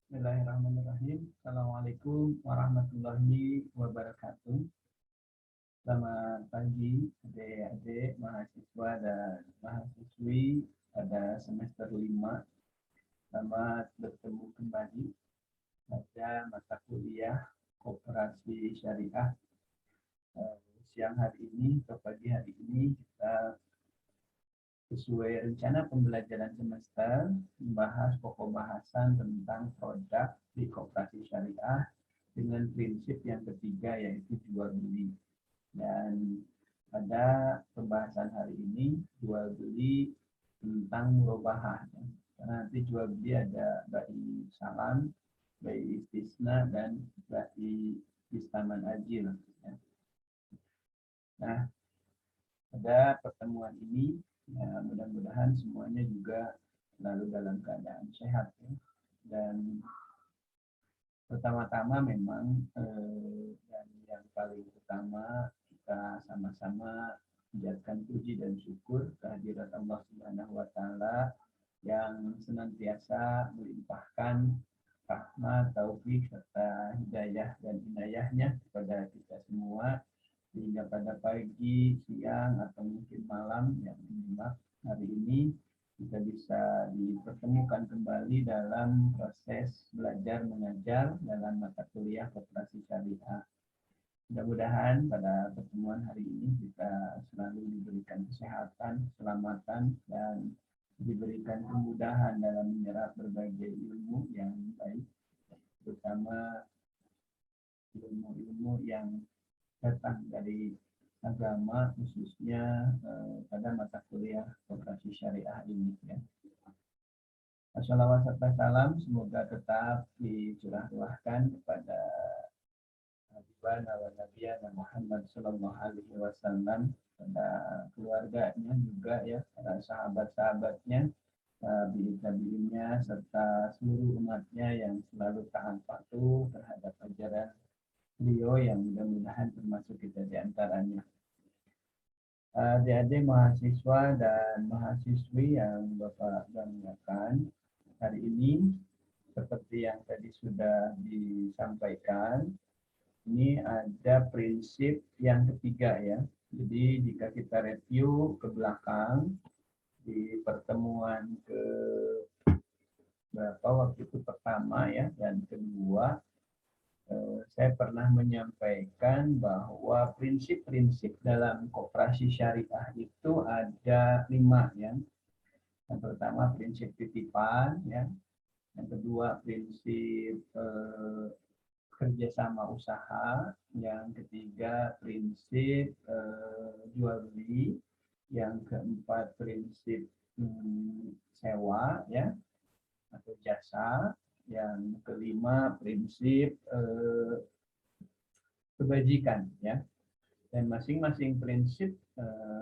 Bismillahirrahmanirrahim. Assalamualaikum warahmatullahi wabarakatuh. Selamat pagi adik-adik mahasiswa dan mahasiswi pada semester 5. Selamat bertemu kembali pada mata kuliah Koperasi Syariah. Siang hari ini atau pagi hari ini kita sesuai rencana pembelajaran semester membahas pokok bahasan tentang produk di koperasi syariah dengan prinsip yang ketiga yaitu jual beli. Dan pada pembahasan hari ini jual beli tentang murabahah. Karena nanti jual beli ada bai salam, bai istisna, dan bai istaman ajil. Nah, pada pertemuan ini ya, mudah-mudahan semuanya juga selalu dalam keadaan sehat ya. Dan pertama-tama memang dan yang paling utama kita sama-sama menjadikan puji dan syukur kehadirat Allah Subhanahu wa taala yang senantiasa melimpahkan rahmat, taufik serta hidayah dan inayahnya kepada kita semua sehingga pada pagi, siang, atau mungkin malam yang menyimak hari ini kita bisa dipertemukan kembali dalam proses belajar mengajar dalam mata kuliah Koperasi Syariah. Mudah-mudahan pada pertemuan hari ini kita selalu diberikan kesehatan, keselamatan, dan diberikan kemudahan dalam menyerap berbagai ilmu yang baik, terutama ilmu-ilmu yang datang dari agama khususnya pada mata kuliah Koperasi Syariah ini ya. Assalawat serta salam semoga tetap dicurahkan kepada Habibana wa Nabiyana Muhammad sallallahu alaihi wasallam, pada keluarganya juga ya, para sahabat-sahabatnya, tabi'in-tabi'innya serta seluruh umatnya yang selalu taat patuh terhadap ajaran beliau yang mudah-mudahan termasuk kita di antaranya. Adik-adik mahasiswa dan mahasiswi yang Bapak banggakan, hari ini seperti yang tadi sudah disampaikan, ini ada prinsip yang ketiga ya. Jadi jika kita review ke belakang di pertemuan ke berapa waktu itu pertama ya dan kedua, saya pernah menyampaikan bahwa prinsip-prinsip dalam koperasi syariah itu ada 5 ya. Yang pertama prinsip titipan ya. Yang kedua prinsip kerjasama usaha. Yang ketiga prinsip jual beli. Yang keempat prinsip sewa ya atau jasa. Yang kelima prinsip kebajikan ya. Dan masing-masing prinsip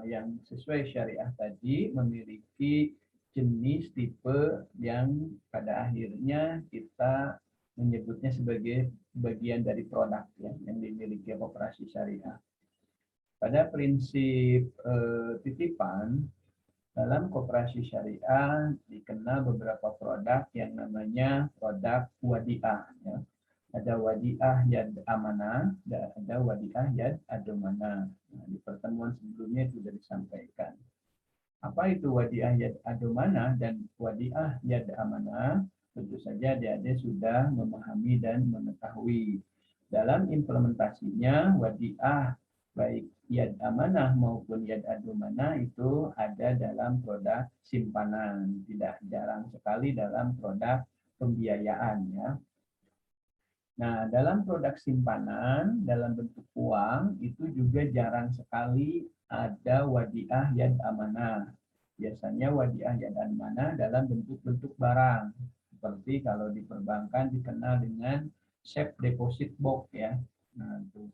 yang sesuai syariah tadi memiliki jenis tipe yang pada akhirnya kita menyebutnya sebagai bagian dari produk ya, yang dimiliki koperasi syariah. Pada prinsip titipan dalam koperasi syariah dikenal beberapa produk yang namanya produk wadiah ya. Ada wadiah yad amanah dan ada wadiah yad adomana. Nah, di pertemuan sebelumnya sudah disampaikan. Apa itu wadiah yad adomana dan wadiah yad amanah? Tentu saja adik-adik sudah memahami dan mengetahui. Dalam implementasinya wadiah baik yad amanah maupun yad adomana itu ada dalam produk simpanan, tidak jarang sekali dalam produk pembiayaan ya. Nah, dalam produk simpanan dalam bentuk uang itu juga jarang sekali ada wadiah yad amanah. Biasanya wadiah yad amanah dalam bentuk-bentuk barang. Seperti kalau di perbankan dikenal dengan safe deposit box ya. Nah, itu.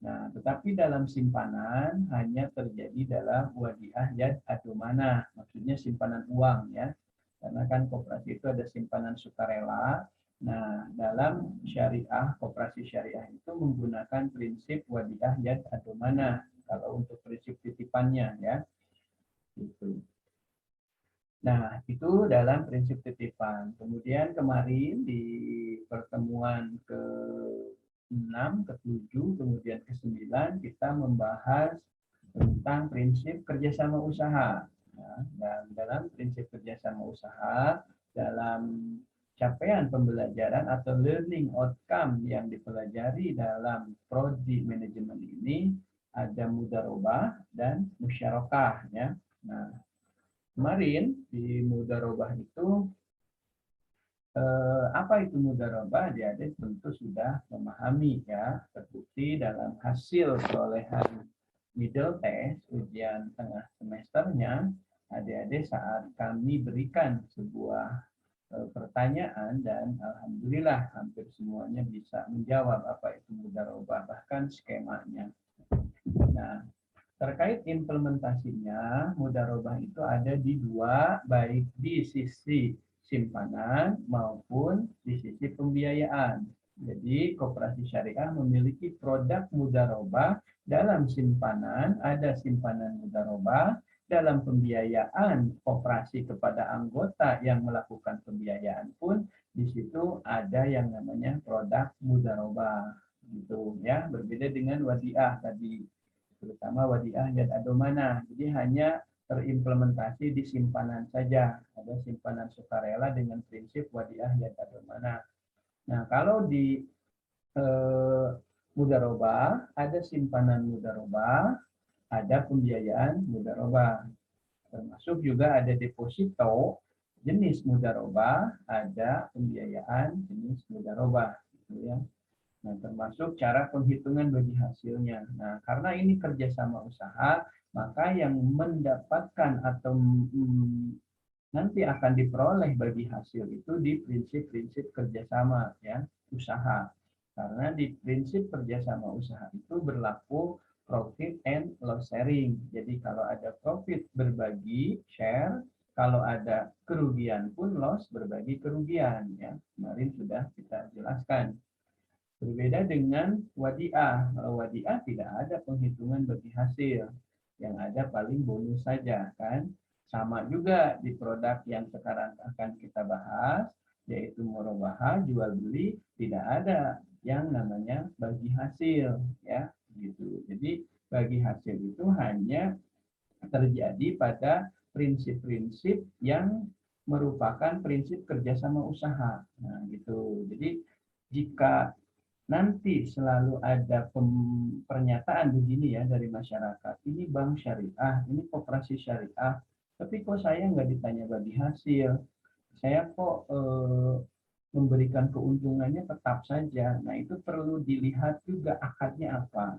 Nah, tetapi dalam simpanan hanya terjadi dalam wadiah yad adomana, maksudnya simpanan uang ya. Karena kan koperasi itu ada simpanan sukarela. Nah, dalam syariah, koperasi syariah itu menggunakan prinsip wadiah yad adomana kalau untuk prinsip titipannya ya. Gitu. Nah, itu dalam prinsip titipan. Kemudian kemarin di pertemuan ke-6, ke-7, kemudian ke-9 kita membahas tentang prinsip kerjasama usaha. Nah, dan dalam prinsip kerjasama usaha, dalam capaian pembelajaran atau learning outcome yang dipelajari dalam prodi manajemen ini ada mudharabah dan musyarakah ya. Nah, kemarin di mudharabah itu apa itu mudharabah? Dia tentu sudah memahami ya, terbukti dalam hasil perolehan middle test ujian tengah semesternya, adik-adik saat kami berikan sebuah pertanyaan dan alhamdulillah hampir semuanya bisa menjawab apa itu mudharabah bahkan skemanya. Nah, terkait implementasinya, mudharabah itu ada di dua, baik di sisi simpanan maupun di sisi pembiayaan. Jadi, koperasi syariah memiliki produk mudharabah dalam simpanan, ada simpanan mudharabah, dalam pembiayaan koperasi kepada anggota yang melakukan pembiayaan pun di situ ada yang namanya produk mudharabah. Gitu ya, berbeda dengan wadiah tadi, terutama wadiah dan adomana. Jadi hanya terimplementasi di simpanan saja. Ada simpanan sukarela dengan prinsip wadiah dan adomana. Nah, kalau di mudharabah, ada simpanan mudharabah, ada pembiayaan mudharabah. Termasuk juga ada deposito jenis mudharabah, ada pembiayaan jenis mudharabah. Gitu ya. Nah, termasuk cara penghitungan bagi hasilnya. Nah, karena ini kerjasama usaha, maka yang mendapatkan atau nanti akan diperoleh bagi hasil itu di prinsip-prinsip kerjasama ya usaha. Karena di prinsip kerjasama usaha itu berlaku profit and loss sharing. Jadi kalau ada profit berbagi share, kalau ada kerugian pun loss berbagi kerugian ya. Kemarin sudah kita jelaskan. Berbeda dengan wadiah. Kalau wadiah tidak ada penghitungan bagi hasil. Yang ada paling bonus saja kan. Sama juga di produk yang sekarang akan kita bahas, yaitu murabahah, jual beli, tidak ada yang namanya bagi hasil ya gitu. Jadi bagi hasil itu hanya terjadi pada prinsip-prinsip yang merupakan prinsip kerjasama usaha. Nah, gitu. Jadi jika nanti selalu ada pernyataan begini ya dari masyarakat, ini bank syariah, ini koperasi syariah, tapi kok saya nggak ditanya bagi hasil, saya kok memberikan keuntungannya tetap saja. Nah, itu perlu dilihat juga akadnya apa.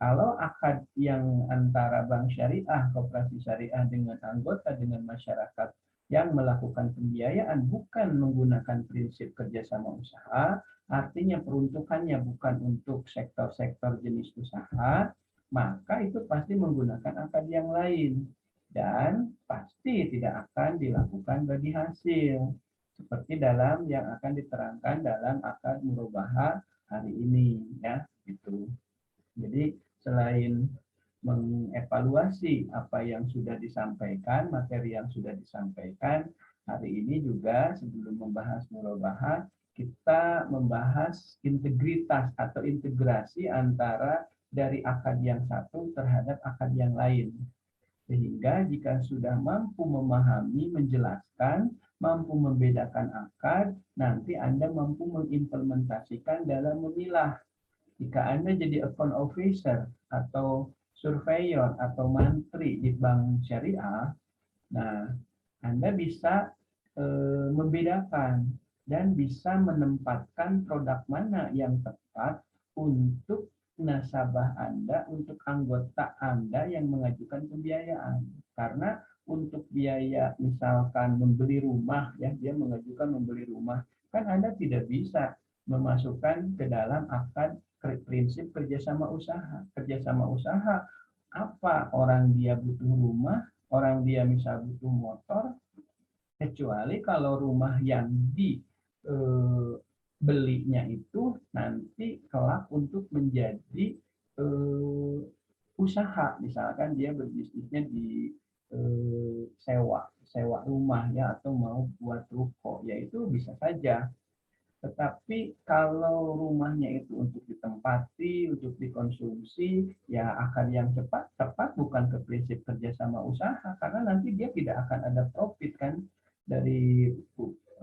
Kalau akad yang antara bank syariah, koperasi syariah dengan anggota, dengan masyarakat yang melakukan pembiayaan bukan menggunakan prinsip kerjasama usaha, artinya peruntukannya bukan untuk sektor-sektor jenis usaha, maka itu pasti menggunakan akad yang lain. Dan pasti tidak akan dilakukan bagi hasil. Seperti dalam yang akan diterangkan dalam akad murabahah hari ini. Ya, gitu. Jadi selain mengevaluasi apa yang sudah disampaikan, materi yang sudah disampaikan, hari ini juga sebelum membahas murabahah, kita membahas integritas atau integrasi antara dari akad yang satu terhadap akad yang lain. Sehingga jika sudah mampu memahami, menjelaskan, mampu membedakan akad, nanti Anda mampu mengimplementasikan dalam memilah. Jika Anda jadi account officer atau surveyor atau mantri di bank syariah, nah Anda bisa membedakan dan bisa menempatkan produk mana yang tepat untuk nasabah Anda, untuk anggota Anda yang mengajukan pembiayaan. Karena untuk biaya misalkan membeli rumah, ya dia mengajukan membeli rumah, kan Anda tidak bisa memasukkan ke dalam akad prinsip kerjasama usaha. Kerjasama usaha apa? Orang dia butuh rumah, orang dia misal butuh motor, kecuali kalau rumah yang dibelinya itu nanti kelak untuk menjadi usaha, misalkan dia berbisnisnya di sewa sewa rumah ya, atau mau buat ruko, yaitu bisa saja. Tetapi kalau rumahnya itu untuk ditempati, untuk dikonsumsi, ya akar yang tepat bukan ke prinsip kerjasama usaha, karena nanti dia tidak akan ada profit kan dari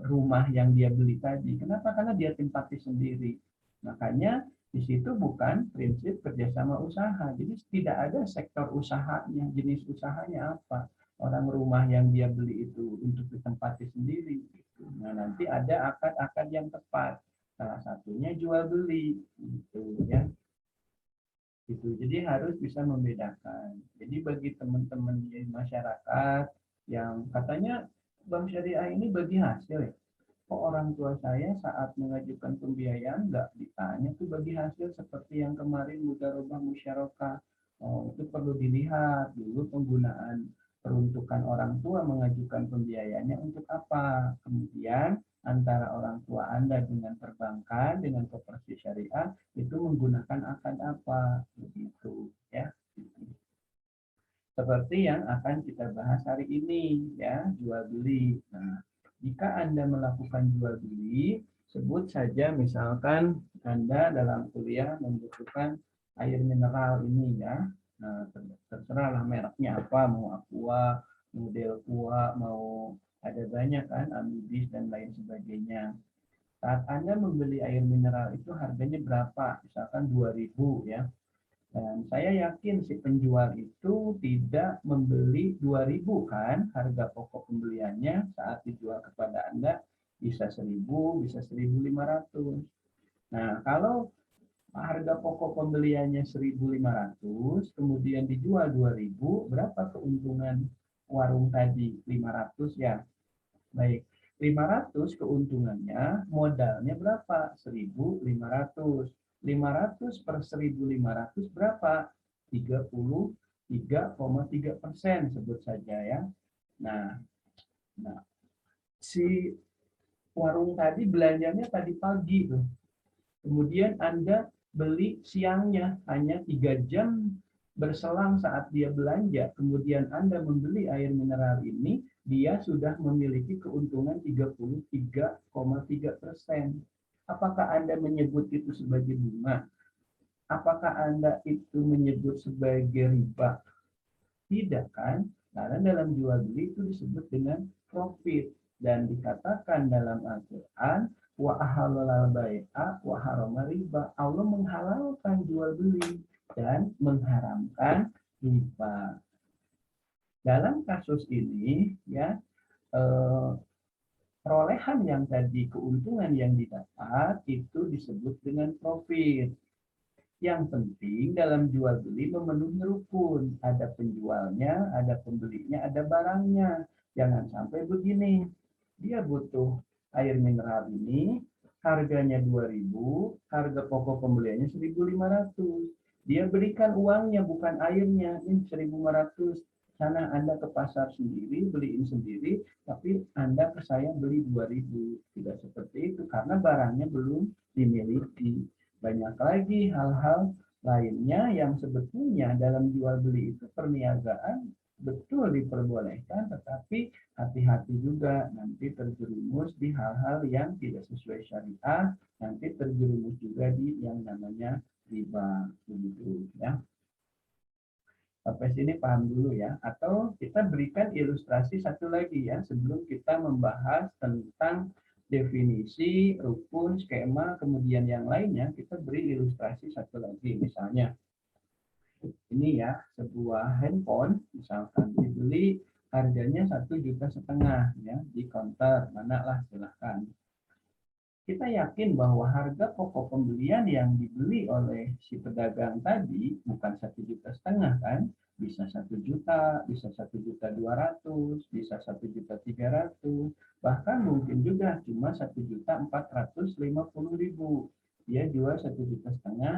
rumah yang dia beli tadi. Kenapa? Karena dia tempati sendiri. Makanya di situ bukan prinsip kerjasama usaha. Jadi tidak ada sektor usahanya, jenis usahanya apa. Orang rumah yang dia beli itu untuk ditempati sendiri. Nah, nanti ada akad-akad yang tepat. Salah satunya jual beli, gitu ya. Gitu. Jadi harus bisa membedakan. Jadi bagi teman-teman di masyarakat yang katanya Bank Syariah ini bagi hasil ya. Kok orang tua saya saat mengajukan pembiayaan nggak ditanya tuh bagi hasil seperti yang kemarin mudharabah musyarakah. Oh, itu perlu dilihat dulu penggunaan peruntukan orang tua mengajukan pembiayaannya untuk apa. Kemudian antara orang tua Anda dengan perbankan, dengan koperasi syariah, itu menggunakan akad apa. Begitu ya. Seperti yang akan kita bahas hari ini ya, jual beli. Nah, jika Anda melakukan jual beli, sebut saja misalkan Anda dalam kuliah membutuhkan air mineral ini ya. Nah, terserahlah mereknya apa, mau Aqua, model Aqua, mau ada banyak kan, Amibis dan lain sebagainya. Saat Anda membeli air mineral itu harganya berapa? Misalkan 2.000 ya. Dan saya yakin si penjual itu tidak membeli 2.000 kan, harga pokok pembeliannya saat dijual kepada Anda bisa 1.000, bisa 1.500. Nah, kalau harga pokok pembeliannya 1.500, kemudian dijual 2.000, berapa keuntungan warung tadi? 500 ya. Baik, 500 keuntungannya, modalnya berapa? 1.500. 500 per 1.500 berapa? 33,3% sebut saja ya. Nah, si warung tadi belanjanya tadi pagi tuh. Kemudian Anda beli siangnya hanya 3 jam berselang saat dia belanja. Kemudian Anda membeli air mineral ini, dia sudah memiliki keuntungan 33,3%. Apakah Anda menyebut itu sebagai bunga? Apakah Anda itu menyebut sebagai riba? Tidak kan? Karena dalam jual beli itu disebut dengan profit. Dan dikatakan dalam Al-Quran, wa ahalal bai'a wa harama riba. Allah menghalalkan jual beli dan mengharamkan riba. Dalam kasus ini ya, perolehan yang tadi, keuntungan yang didapat itu disebut dengan profit. Yang penting dalam jual beli memenuhi rukun. Ada penjualnya, ada pembelinya, ada barangnya. Jangan sampai begini. Dia butuh air mineral ini, harganya 2.000, harga pokok pembeliannya 1.500. Dia berikan uangnya bukan airnya, ini 1.500. Sana Anda ke pasar sendiri, beliin sendiri, tapi Anda ke saya beli 2.000. Tidak seperti itu karena barangnya belum dimiliki. Banyak lagi hal-hal lainnya yang sebetulnya dalam jual beli itu perniagaan betul diperbolehkan, tetapi hati-hati juga nanti terjerumus di hal-hal yang tidak sesuai syariah, nanti terjerumus juga di yang namanya riba, begitu ya. Sampai sini paham dulu ya, atau kita berikan ilustrasi satu lagi ya sebelum kita membahas tentang definisi, rukun, skema, kemudian yang lainnya, kita beri ilustrasi satu lagi. Misalnya, ini ya, sebuah handphone, misalkan dibeli harganya 1,5 juta ya, di counter, mana lah silahkan. Kita yakin bahwa harga pokok pembelian yang dibeli oleh si pedagang tadi bukan 1,5 juta kan, bisa 1 juta, bisa 1,2 juta, bisa 1,3 juta, bahkan mungkin juga cuma 1,450.000. Dia jual 1,5 juta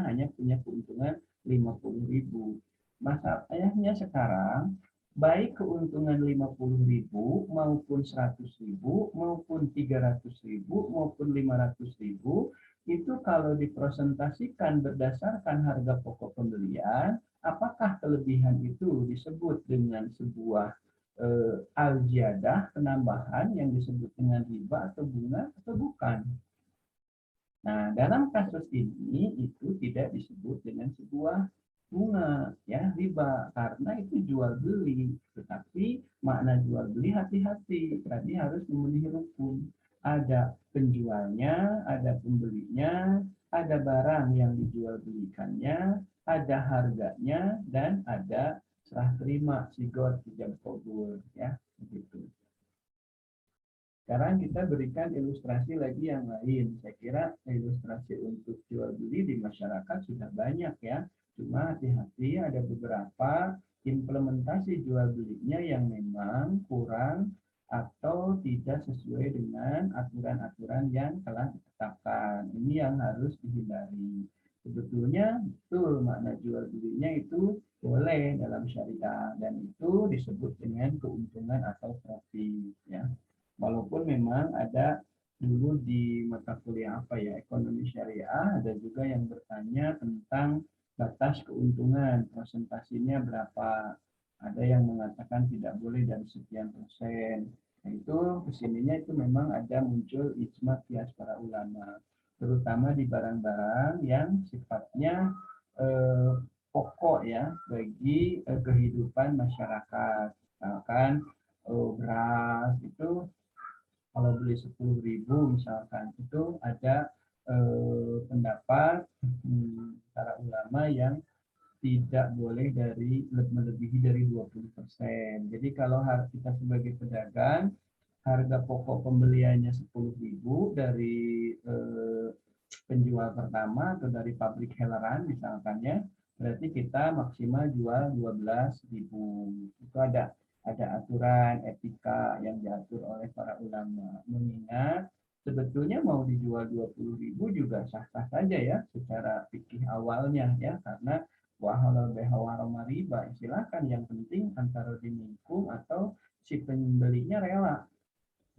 hanya punya keuntungan 50.000. Masalahnya sekarang baik keuntungan 50.000 maupun 100.000 maupun 300.000 maupun 500.000 itu kalau dipresentasikan berdasarkan harga pokok pembelian, apakah kelebihan itu disebut dengan sebuah al-ziyadah, penambahan yang disebut dengan riba atau bunga atau bukan. Nah, dalam kasus ini itu tidak disebut dengan sebuah bunga, ya, riba, karena itu jual beli. Tetapi makna jual beli hati-hati, tadi harus memenuhi rukun. Ada penjualnya, ada pembelinya, ada barang yang dijual belikannya, ada harganya, dan ada serah terima, sigot, ijab kabul, ya, begitu. Sekarang kita berikan ilustrasi lagi yang lain. Saya kira ilustrasi untuk jual beli di masyarakat sudah banyak ya. Cuma hati-hati ada beberapa implementasi jual belinya yang memang kurang atau tidak sesuai dengan aturan-aturan yang telah ditetapkan. Ini yang harus dihindari. Sebetulnya betul makna jual belinya itu boleh dalam syariah dan itu disebut dengan keuntungan atau profit ya. Walaupun memang ada dulu di mata kuliah apa ya, ekonomi syariah, ada juga yang bertanya tentang batas keuntungan, presentasinya berapa. Ada yang mengatakan tidak boleh dari sekian persen. Nah, itu kesininya itu memang ada muncul ijma qiyas para ulama, terutama di barang-barang yang sifatnya eh, pokok ya bagi kehidupan masyarakat. Misalkan beras itu kalau beli 10.000 misalkan itu ada pendapat para ulama yang tidak boleh dari melebihi dari 20%. Jadi kalau kita sebagai pedagang harga pokok pembeliannya 10.000 dari penjual pertama atau dari pabrik heleran misalkan ya, berarti kita maksimal jual 12.000. Itu ada aturan etika yang diatur oleh para ulama. Mengingat sebetulnya mau dijual 20.000 juga sah-sah saja ya secara fikih awalnya ya, karena wahalal behawaroma riba, silakan, yang penting antara dinikung atau si pembelinya rela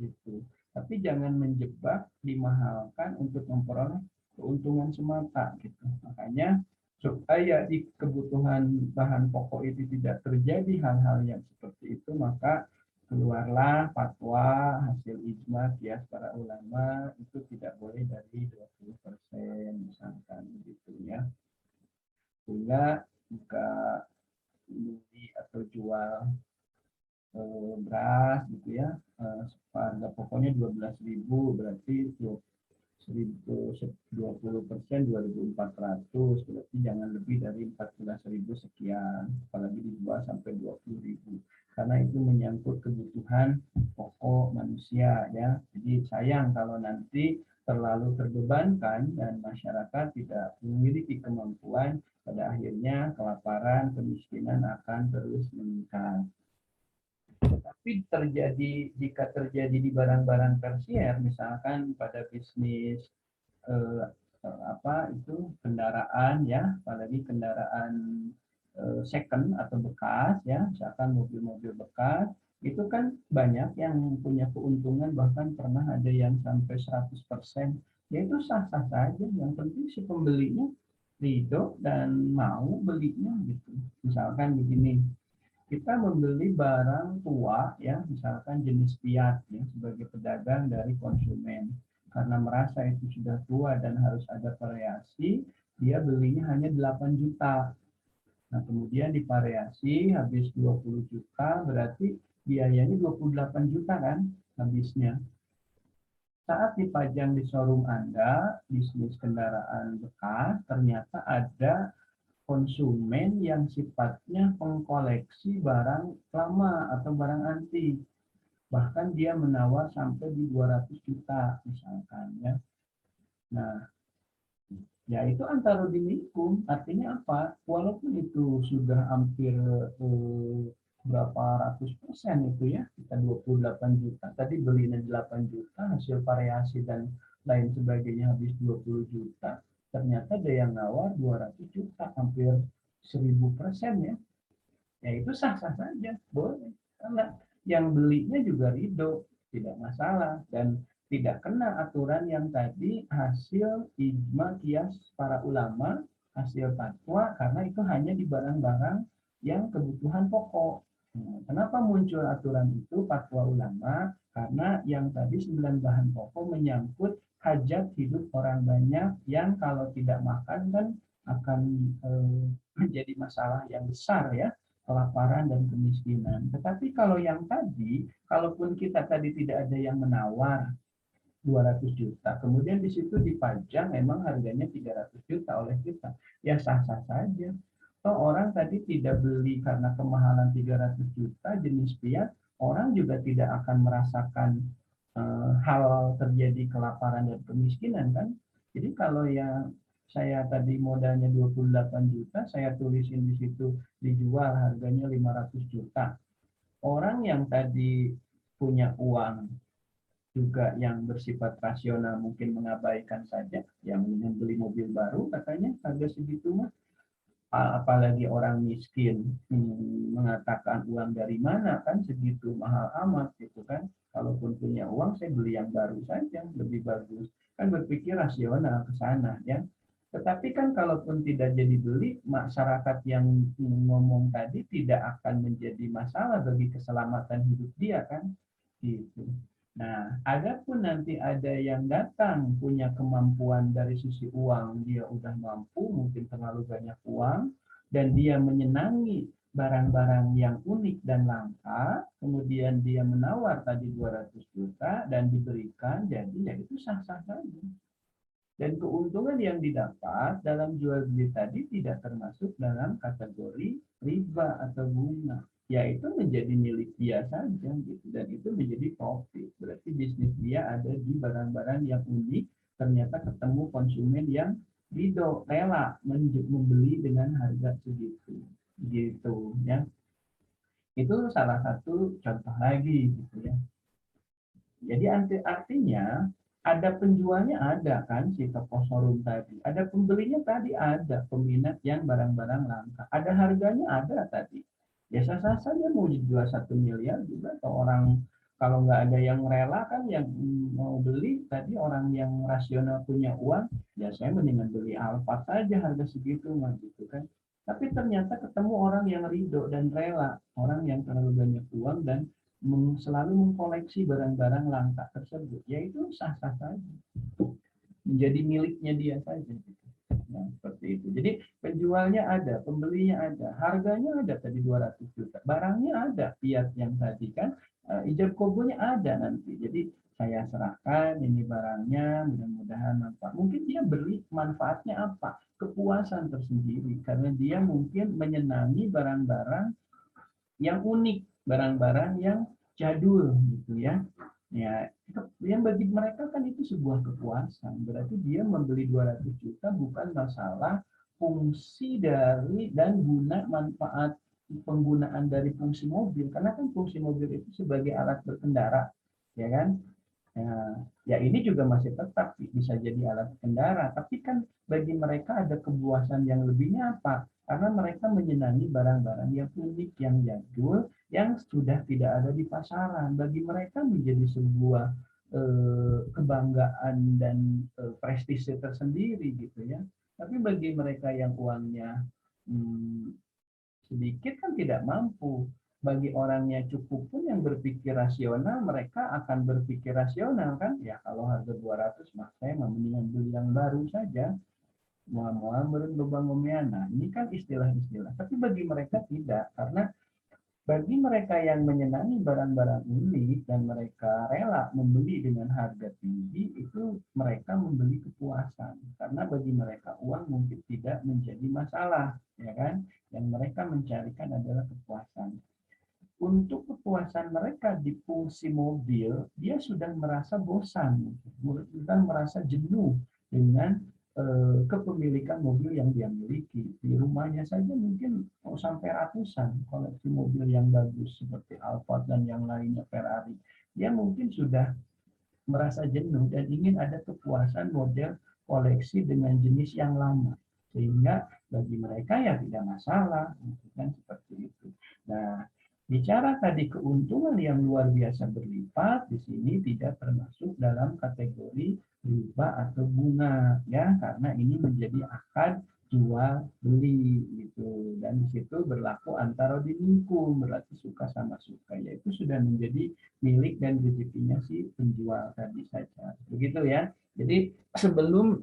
gitu. Tapi jangan menjebak, dimahalkan untuk memperoleh keuntungan semata gitu. Makanya supaya di kebutuhan bahan pokok itu tidak terjadi hal-hal yang seperti itu, maka keluarlah fatwa hasil ijma qiyas para ulama itu tidak boleh dari 20% misalkan begitu ya. Sehingga jika beli atau jual beras gitu ya, harga pokoknya 12.000 berarti 20% 2.400, berarti jangan lebih dari 14.000 sekian, apalagi dijual sampai 20.000 karena itu menyangkut kebutuhan pokok manusia ya. Jadi sayang kalau nanti terlalu terbebankan dan masyarakat tidak memiliki kemampuan, pada akhirnya kelaparan, kemiskinan akan terus meningkat. Tapi jika terjadi di barang-barang tersier, misalkan pada bisnis eh, kendaraan ya, apalagi kendaraan second atau bekas ya, misalkan mobil-mobil bekas, itu kan banyak yang punya keuntungan, bahkan pernah ada yang sampai 100%, ya itu sah-sah saja, yang penting si pembelinya ridho dan mau belinya gitu. Misalkan begini, kita membeli barang tua ya, misalkan jenis Fiat ya, sebagai pedagang dari konsumen, karena merasa itu sudah tua dan harus ada variasi, dia belinya hanya 8 juta. Nah, kemudian divariasi habis 20 juta, berarti biayanya 28 juta kan habisnya. Saat dipajang di showroom Anda, bisnis kendaraan bekas, ternyata ada konsumen yang sifatnya pengkoleksi barang lama atau barang antik. Bahkan dia menawar sampai di 200 juta misalkan ya. Nah, ya itu antara dinikung, artinya apa? Walaupun itu sudah hampir berapa ratus persen itu ya, kita 28 juta. Tadi belinya 8 juta, hasil variasi dan lain sebagainya habis 20 juta. Ternyata ada yang nawar 200 juta, hampir 1000% ya. Ya itu sah-sah saja, boleh. Karena yang belinya juga ridho, tidak masalah. Dan tidak kena aturan yang tadi hasil ijma qiyas para ulama, hasil fatwa, karena itu hanya di barang-barang yang kebutuhan pokok. Kenapa muncul aturan itu fatwa ulama? Karena yang tadi 9 bahan pokok menyangkut hajat hidup orang banyak yang kalau tidak makan kan akan menjadi masalah yang besar ya, kelaparan dan kemiskinan. Tetapi kalau yang tadi, kalaupun kita tadi tidak ada yang menawar 200 juta, kemudian di situ dipajang memang harganya 300 juta oleh kita, ya sah-sah saja. Oh, orang tadi tidak beli karena kemahalan 300 juta jenis Fiat, orang juga tidak akan merasakan hal terjadi kelaparan dan kemiskinan kan. Jadi kalau yang saya tadi modalnya 28 juta, saya tulisin di situ dijual harganya 500 juta. Orang yang tadi punya uang juga yang bersifat rasional mungkin mengabaikan saja, yang ingin beli mobil baru katanya harga segitu mah. Apalagi orang miskin mengatakan uang dari mana kan segitu mahal amat gitu kan. Kalaupun punya uang saya beli yang baru saja lebih bagus, kan berpikir rasional ke sana ya. Tetapi kan kalaupun tidak jadi beli, masyarakat yang ngomong tadi tidak akan menjadi masalah bagi keselamatan hidup dia kan gitu. Nah, adapun nanti ada yang datang punya kemampuan dari sisi uang, dia udah mampu, mungkin terlalu banyak uang, dan dia menyenangi barang-barang yang unik dan langka, kemudian dia menawar tadi 200 juta dan diberikan, jadi ya itu sah-sah saja. Dan keuntungan yang didapat dalam jual beli tadi tidak termasuk dalam kategori riba atau bunga, yaitu menjadi milik dia saja gitu, dan itu menjadi profit. Berarti bisnis dia ada di barang-barang yang unik, ternyata ketemu konsumen yang ridho, rela membeli dengan harga segitu gitu ya. Itu salah satu contoh lagi gitu ya. Jadi artinya ada penjualnya ada kan si toko showroom tadi. Ada pembelinya tadi ada, peminat yang barang-barang langka. Ada harganya ada tadi. Ya sah-sah saja mau dijual 1 miliar juga, atau orang kalau nggak ada yang rela kan yang mau beli tadi orang yang rasional punya uang, ya saya mendingan beli Alphard saja harga segitu mah gitu kan. Tapi ternyata ketemu orang yang ridho dan rela, orang yang terlalu banyak uang dan selalu mengkoleksi barang-barang langka tersebut, yaitu sah-sah saja, menjadi miliknya dia saja. Nah, seperti itu. Jadi penjualnya ada, pembelinya ada, harganya ada tadi 200 juta, barangnya ada, Fiat yang tadi kan, ijab kabulnya ada nanti. Jadi saya serahkan ini barangnya, mudah-mudahan manfaat. Mungkin dia beli manfaatnya apa? Kepuasan tersendiri, karena dia mungkin menyenangi barang-barang yang unik, barang-barang yang jadul gitu ya. Ya, yang bagi mereka kan itu sebuah kepuasan. Berarti dia membeli 200 juta bukan masalah fungsi dari dan guna manfaat penggunaan dari fungsi mobil, karena kan fungsi mobil itu sebagai alat berkendara, ya kan? Ya ini juga masih tetap bisa jadi alat kendara, tapi kan bagi mereka ada kepuasan yang lebihnya apa? Karena mereka menyenangi barang-barang yang unik, yang jadul, yang sudah tidak ada di pasaran. Bagi mereka menjadi sebuah kebanggaan dan prestise tersendiri gitu ya. Tapi bagi mereka yang uangnya sedikit kan tidak mampu. Bagi orangnya cukup pun yang berpikir rasional, mereka akan berpikir rasional kan. Ya kalau harga 200 mah saya mendingan beli yang baru saja. Mual-mual meureun loba ngomeana. Ini kan istilah-istilah. Tapi bagi mereka tidak, karena bagi mereka yang menyenangi barang-barang unik dan mereka rela membeli dengan harga tinggi, itu mereka membeli kepuasan. Karena bagi mereka uang mungkin tidak menjadi masalah, ya kan? Yang mereka mencarikan adalah kepuasan. Untuk kepuasan mereka di fungsi mobil, dia sudah merasa bosan, sudah merasa jenuh dengan kepemilikan mobil yang dia miliki. Di rumahnya saja mungkin sampai ratusan koleksi mobil yang bagus seperti Alphard dan yang lainnya, Ferrari. Dia mungkin sudah merasa jenuh dan ingin ada kepuasan model koleksi dengan jenis yang lama. Sehingga bagi mereka ya tidak masalah, kan seperti itu. Nah, bicara tadi keuntungan yang luar biasa berlipat, di sini tidak termasuk dalam kategori riba atau bunga, ya, karena ini menjadi akad jual beli gitu, dan di situ berlaku antara diningkum, berarti suka sama suka, yaitu sudah menjadi milik dan rezekinya si penjual tadi saja, begitu ya. Jadi sebelum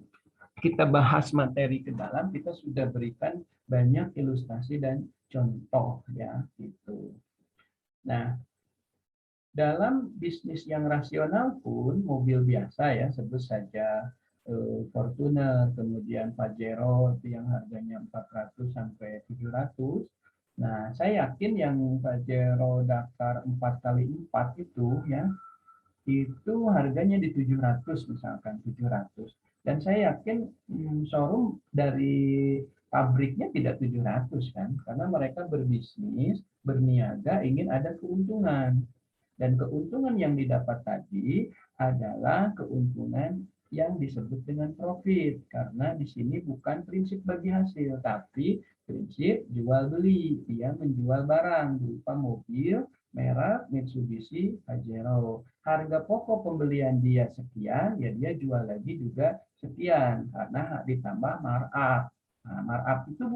kita bahas materi ke dalam, kita sudah berikan banyak ilustrasi dan contoh ya gitu. Nah, dalam bisnis yang rasional pun, mobil biasa ya, sebut saja Fortuner, kemudian Pajero yang harganya 400 sampai 700. Nah, saya yakin yang Pajero Dakar 4x4 itu ya, itu harganya di 700 misalkan 700. Dan saya yakin showroom dari pabriknya tidak 700 kan, karena mereka berbisnis, berniaga, ingin ada keuntungan. Dan keuntungan yang didapat tadi adalah keuntungan yang disebut dengan profit, karena di sini bukan prinsip bagi hasil, tapi prinsip jual beli. Dia menjual barang berupa mobil merek Mitsubishi Pajero. Harga pokok pembelian dia sekian, ya dia jual lagi juga sekian karena ditambah markup. Nah, markup itu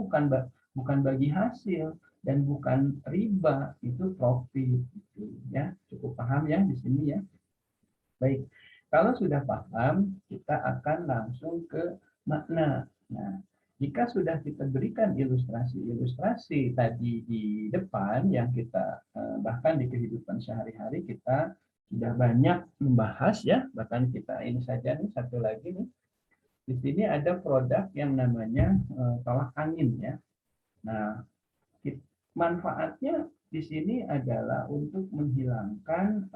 bukan bagi hasil dan bukan riba, itu profit gitu ya. Cukup paham ya di sini ya. Baik. Kalau sudah paham, kita akan langsung ke makna. Nah, jika sudah kita berikan ilustrasi-ilustrasi tadi di depan yang kita bahkan di kehidupan sehari-hari kita sudah banyak membahas ya, bahkan kita ini saja nih satu lagi nih. Di sini ada produk yang namanya tolak angin ya. Nah, manfaatnya di sini adalah untuk menghilangkan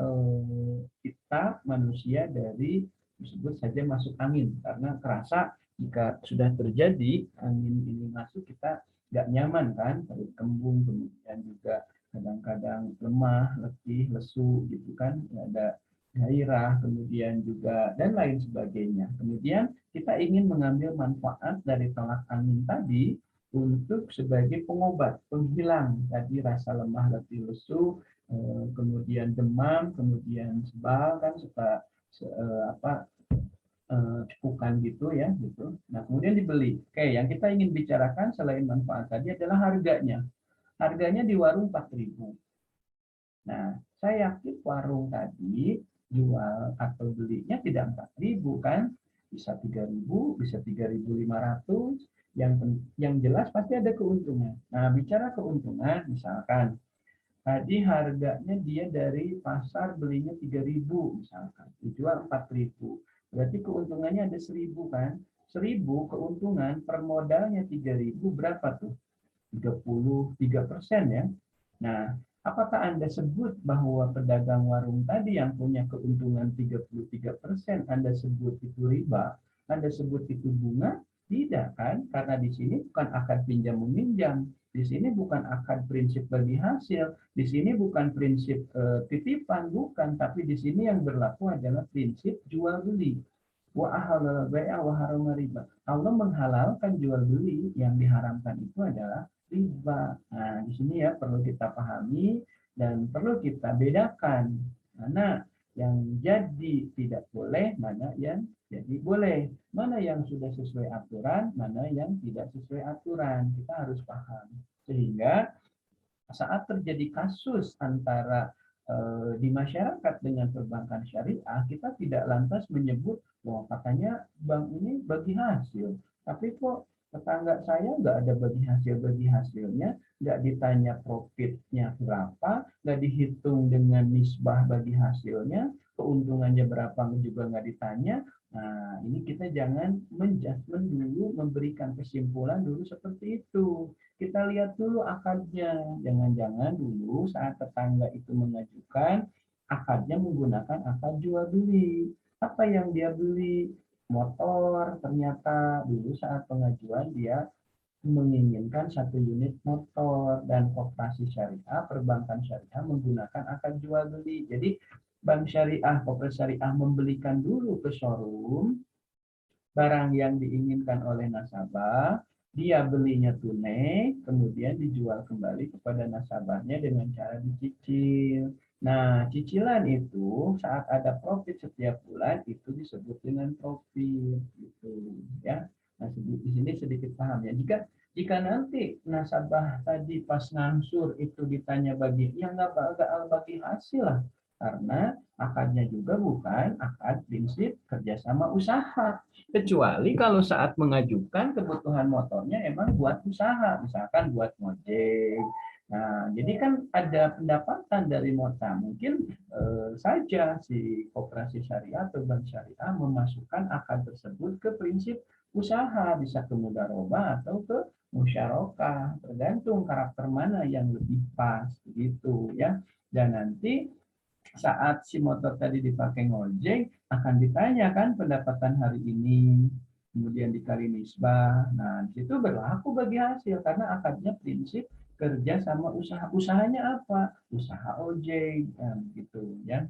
kita manusia dari disebut saja masuk angin, karena kerasa jika sudah terjadi angin ini masuk kita nggak nyaman kan, perut kembung, kemudian juga kadang-kadang lemah, letih, lesu gitu kan, ada gairah, kemudian juga dan lain sebagainya. Kemudian kita ingin mengambil manfaat dari tolak angin tadi untuk sebagai pengobat, penghilang tadi rasa lemah, letih, lesu, kemudian demam, kemudian sebal kan suka cepukan gitu ya gitu. Nah, kemudian dibeli. Oke, yang kita ingin bicarakan selain manfaat tadi adalah harganya. Harganya di warung 4.000. Nah, saya yakin warung tadi jual atau belinya tidak 4.000 kan, bisa 3.000, bisa 3.500. Yang jelas pasti ada keuntungan. Nah, bicara keuntungan, misalkan tadi harganya dia dari pasar belinya 3.000 misalkan, dijual 4.000. Berarti keuntungannya ada 1.000 kan? 1.000 keuntungan per modalnya 3.000 berapa tuh? 33% ya. Nah, apakah Anda sebut bahwa pedagang warung tadi yang punya keuntungan 33% Anda sebut itu riba? Anda sebut itu bunga? Tidak kan? Karena di sini bukan akad pinjam meminjam. Di sini bukan akad prinsip bagi hasil. Di sini bukan prinsip titipan, bukan. Tapi di sini yang berlaku adalah prinsip jual beli. Allah menghalalkan jual beli, yang diharamkan itu adalah riba. Nah, di sini ya perlu kita pahami dan perlu kita bedakan mana yang jadi tidak boleh, mana yang jadi boleh, mana yang sudah sesuai aturan, mana yang tidak sesuai aturan. Kita harus paham sehingga saat terjadi kasus antara di masyarakat dengan perbankan syariah, kita tidak lantas menyebut, wah katanya bank ini bagi hasil, tapi kok tetangga saya nggak ada bagi hasilnya, nggak ditanya profitnya berapa, nggak dihitung dengan nisbah bagi hasilnya, keuntungannya berapa juga nggak ditanya. Nah, ini kita jangan menjudgment dulu, memberikan kesimpulan dulu seperti itu. Kita lihat dulu akadnya. Jangan-jangan dulu saat tetangga itu mengajukan, akadnya menggunakan akad jual beli. Apa yang dia beli? Motor. Ternyata dulu saat pengajuan dia menginginkan 1 unit motor, dan koperasi syariah, perbankan syariah menggunakan akad jual beli. Jadi bank syariah, koperasi syariah membelikan dulu ke showroom barang yang diinginkan oleh nasabah, dia belinya tunai, kemudian dijual kembali kepada nasabahnya dengan cara dicicil. Nah, cicilan itu saat ada profit setiap bulan itu disebut dengan profit, gitu ya. Nah, di sini sedikit paham ya. Jika nanti nasabah tadi pas ngangsur itu ditanya bagi, ya nggak bagi hasil lah. Karena akadnya juga bukan akad prinsip kerjasama usaha. Kecuali kalau saat mengajukan kebutuhan motornya emang buat usaha, misalkan buat ngojek. Nah, jadi kan ada pendapatan dari motor. Mungkin saja si koperasi syariah atau bank syariah memasukkan akad tersebut ke prinsip usaha, bisa ke mudharabah atau ke musyarakah, tergantung karakter mana yang lebih pas gitu ya. Dan nanti saat si motor tadi dipakai ngojek akan ditanya kan pendapatan hari ini, kemudian dikali nisbah. Nah, itu berlaku bagi hasil karena akadnya prinsip kerja sama usaha. Usahanya apa? Usaha ojek gitu ya.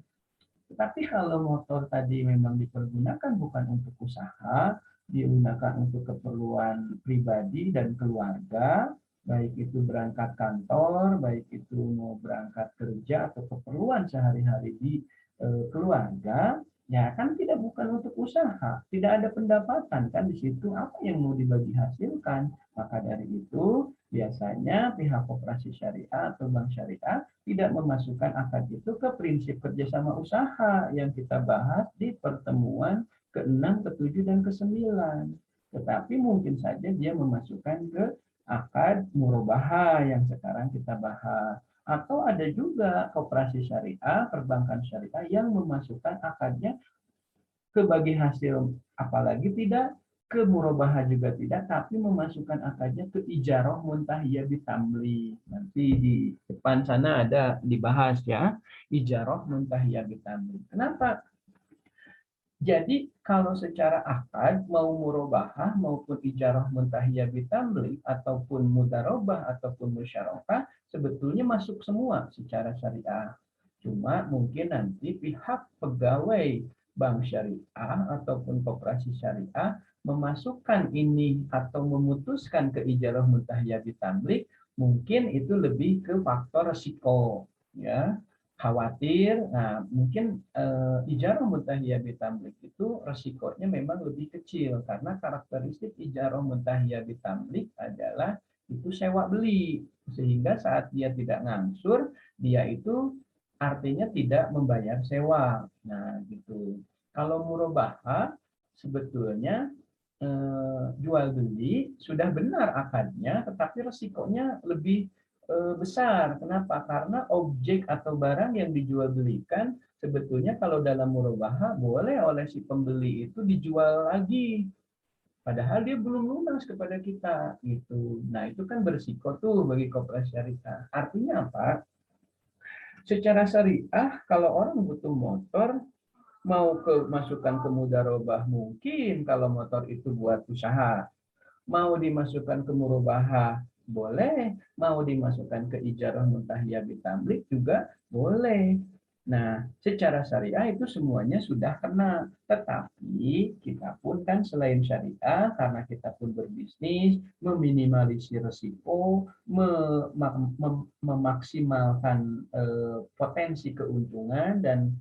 Tetapi kalau motor tadi memang dipergunakan bukan untuk usaha, digunakan untuk keperluan pribadi dan keluarga, baik itu berangkat kantor, baik itu mau berangkat kerja atau keperluan sehari-hari di keluarga, ya kan tidak bukan untuk usaha, tidak ada pendapatan kan di situ, apa yang mau dibagi hasilkan. Maka dari itu biasanya pihak koperasi syariah atau bank syariah tidak memasukkan akad itu ke prinsip kerjasama usaha yang kita bahas di pertemuan ke-6, ke-7, dan ke-9. Tetapi mungkin saja dia memasukkan ke akad murabahah yang sekarang kita bahas. Atau ada juga koperasi syariah, perbankan syariah yang memasukkan akadnya ke bagi hasil, apalagi tidak ke murabahah juga tidak, tapi memasukkan akadnya ke ijarah muntahiyah bitamli. Nanti di depan sana ada dibahas ya, ijarah muntahiyah bitamli. Kenapa? Jadi kalau secara akad mau murabahah maupun ijarah muntahiyah bitamli ataupun mudharabah ataupun musyarakah sebetulnya masuk semua secara syariah. Cuma mungkin nanti pihak pegawai bank syariah ataupun koperasi syariah memasukkan ini atau memutuskan ke ijarah muntahiyah bitamlik, mungkin itu lebih ke faktor risiko ya, khawatir. Nah, mungkin ijarah muntahiyah bitamlik itu resikonya memang lebih kecil karena karakteristik ijarah muntahiyah bitamlik adalah itu sewa beli, sehingga saat dia tidak ngangsur dia itu artinya tidak membayar sewa. Nah, gitu. Kalau murabahah sebetulnya jual beli sudah benar akadnya, tetapi resikonya lebih besar. Kenapa? Karena objek atau barang yang dijual belikan sebetulnya kalau dalam murabahah boleh oleh si pembeli itu dijual lagi. Padahal dia belum lunas kepada kita gitu. Nah, itu kan berisiko tuh bagi koperasi syariah. Artinya apa? Secara syariah kalau orang butuh motor mau masukkan ke mudharabah mungkin kalau motor itu buat usaha, mau dimasukkan ke murabahah boleh, mau dimasukkan ke ijarah muntahiyah bitamlik juga boleh. Nah, secara syariah itu semuanya sudah kena. Tetapi kita pun kan selain syariah, karena kita pun berbisnis, meminimalisir risiko, memaksimalkan potensi keuntungan dan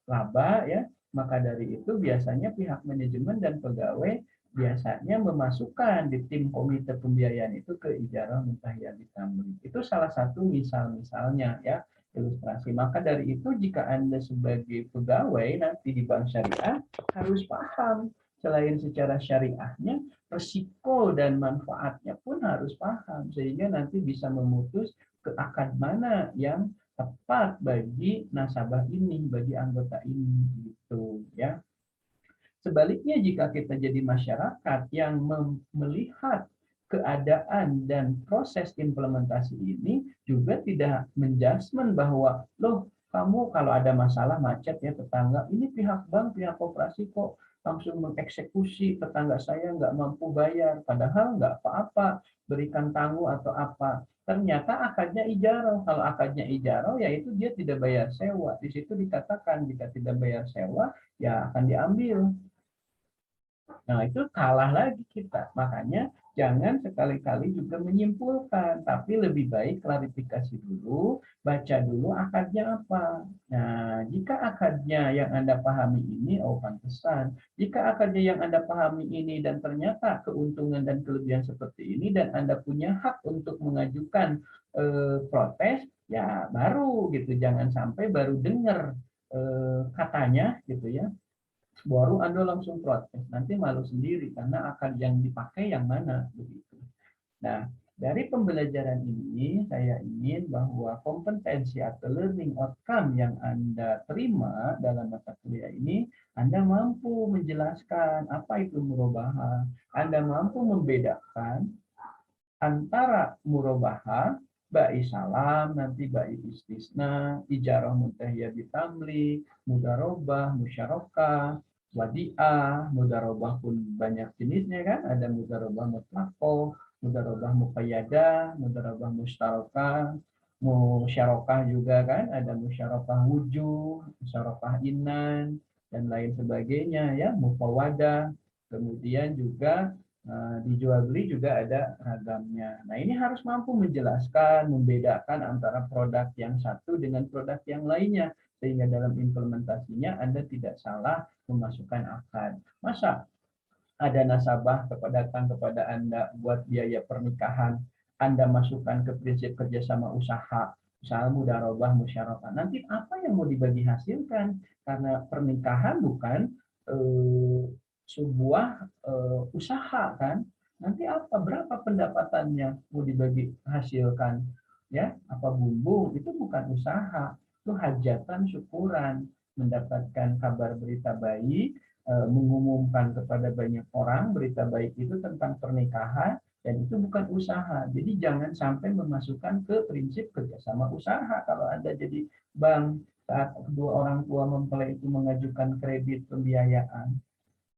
laba ya. Maka dari itu biasanya pihak manajemen dan pegawai biasanya memasukkan di tim komite pembiayaan itu ke ijarah muntahiyah bitamlik. Itu salah satu misal-misalnya ya, ilustrasi. Maka dari itu jika Anda sebagai pegawai nanti di bank syariah harus paham selain secara syariahnya, risiko dan manfaatnya pun harus paham sehingga nanti bisa memutus ke akad mana yang tepat bagi nasabah ini, bagi anggota ini gitu ya. Sebaliknya jika kita jadi masyarakat yang melihat keadaan dan proses implementasi ini juga tidak menjudgment bahwa loh kamu kalau ada masalah macet ya tetangga, ini pihak bank, pihak koperasi kok langsung mengeksekusi tetangga saya nggak mampu bayar, padahal nggak apa-apa, berikan tangguh atau apa. Ternyata akadnya ijarah. Kalau akadnya ijarah, yaitu dia tidak bayar sewa. Di situ dikatakan jika tidak bayar sewa, ya akan diambil. Nah, itu kalah lagi kita. Makanya Jangan sekali-kali juga menyimpulkan, tapi lebih baik klarifikasi dulu, baca dulu akadnya apa. Nah, jika akadnya yang Anda pahami ini, oh pantesan. Jika akadnya yang Anda pahami ini dan ternyata keuntungan dan kelebihan seperti ini dan Anda punya hak untuk mengajukan protes, ya baru gitu. Jangan sampai baru dengar katanya gitu ya, baru Anda langsung protes. Nanti malu sendiri karena akad yang dipakai yang mana begitu. Nah, dari pembelajaran ini saya ingin bahwa kompetensi atau learning outcome yang Anda terima dalam mata kuliah ini, Anda mampu menjelaskan apa itu murabahah, Anda mampu membedakan antara murabahah, ba'i salam, nanti ba'i istisna, ijarah muntahiyah bitamli, mudarobah, musyarakah, wadi'ah, mudarobah pun banyak jenisnya kan, ada mudarobah mutlakoh, mudarobah muqayyadah, mudarobah mustarakah, musyarakah juga kan, ada musyarakah wujud, musyarakah inan, dan lain sebagainya ya, mufawadah, kemudian juga dijual beli juga ada ragamnya. Nah, ini harus mampu menjelaskan, membedakan antara produk yang satu dengan produk yang lainnya, sehingga dalam implementasinya Anda tidak salah memasukkan akad. Masa ada nasabah datang kepada Anda buat biaya pernikahan, Anda masukkan ke prinsip kerjasama usaha, usaha mudharabah musyarakah. Nanti apa yang mau dibagi hasilkan? Karena pernikahan bukan eh, sebuah usaha kan? Nanti apa? Berapa pendapatannya mau dibagi hasilkan? Ya, apa bumbu? Itu bukan usaha, itu hajatan syukuran, mendapatkan kabar berita baik, mengumumkan kepada banyak orang berita baik itu tentang pernikahan, dan itu bukan usaha. Jadi jangan sampai memasukkan ke prinsip kerjasama usaha. Kalau Anda jadi bank, saat kedua orang tua mempelai itu mengajukan kredit pembiayaan,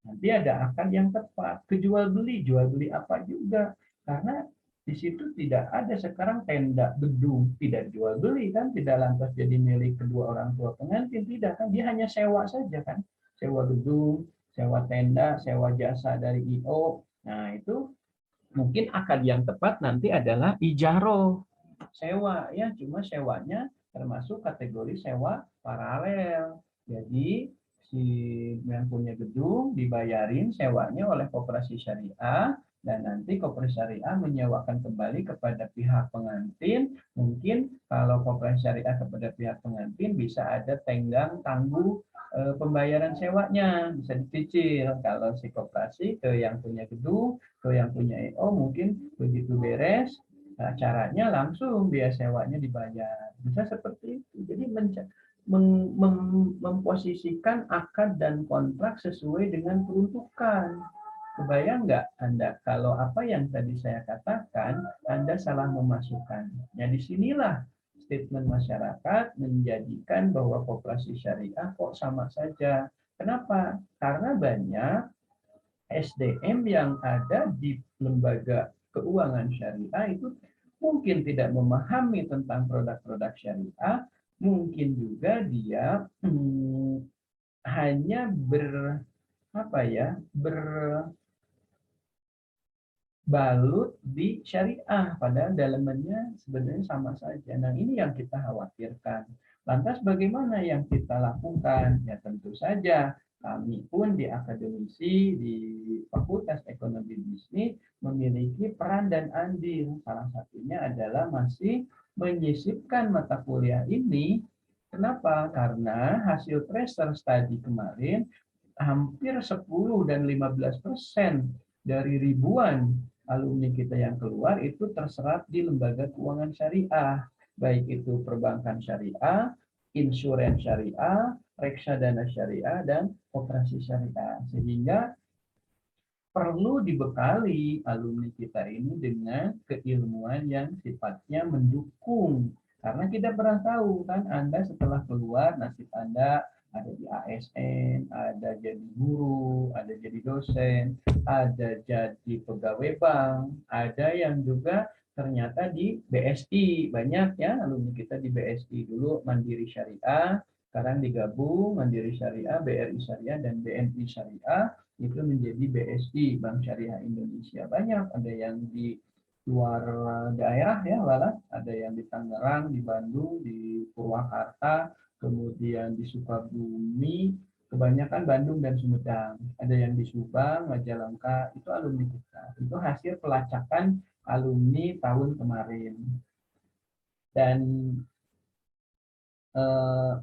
nanti ada akad yang tepat. Kejual beli, jual beli apa juga. Karena di situ tidak ada sekarang tenda, gedung, tidak jual beli kan, tidak lantas jadi milik kedua orang tua pengantin, tidak kan, dia hanya sewa saja kan, sewa gedung, sewa tenda, sewa jasa dari IO. Nah, itu mungkin akad yang tepat nanti adalah ijaroh, sewa ya, cuma sewanya termasuk kategori sewa paralel. Jadi si yang punya gedung dibayarin sewanya oleh koperasi syariah, dan nanti koperasi syariah menyewakan kembali kepada pihak pengantin. Mungkin kalau koperasi syariah kepada pihak pengantin bisa ada tenggang tangguh pembayaran sewanya, bisa dicicil. Kalau si koperasi ke yang punya gedung, ke yang punya EO, mungkin begitu beres caranya langsung biaya sewanya dibayar. Bisa seperti itu. Jadi memposisikan akad dan kontrak sesuai dengan peruntukan. Kebayang nggak Anda kalau apa yang tadi saya katakan Anda salah memasukkan? Ya disinilah statement masyarakat menjadikan bahwa koperasi syariah kok sama saja. Kenapa? Karena banyak SDM yang ada di lembaga keuangan syariah itu mungkin tidak memahami tentang produk-produk syariah, mungkin juga dia hanya berbalut di syariah, padahal dalamannya sebenarnya sama saja. Nah, ini yang kita khawatirkan. Lantas bagaimana yang kita lakukan? Ya tentu saja kami pun di akademisi di Fakultas Ekonomi Bisnis memiliki peran dan andil. Salah satunya adalah masih menyisipkan mata kuliah ini. Kenapa? Karena hasil tracer study kemarin hampir 10 dan 15% dari ribuan alumni kita yang keluar itu terserap di lembaga keuangan syariah, baik itu perbankan syariah, insurans syariah, reksadana syariah, dan operasi syariah. Sehingga perlu dibekali alumni kita ini dengan keilmuan yang sifatnya mendukung. Karena kita pernah tahu kan, Anda setelah keluar nasib Anda ada di ASN, ada jadi guru, ada jadi dosen, ada jadi pegawai bank, ada yang juga ternyata di BSI. Banyak ya alumni kita di BSI, dulu Mandiri Syariah, sekarang digabung Mandiri Syariah, BRI Syariah, dan BNI Syariah. itu menjadi BSI, Bank Syariah Indonesia. Banyak, ada yang di luar daerah ya, malah ada yang di Tangerang, di Bandung, di Purwakarta, kemudian di Sukabumi, kebanyakan Bandung dan Sumedang. Ada yang di Subang, Majalengka, itu alumni kita. Itu hasil pelacakan alumni tahun kemarin. Dan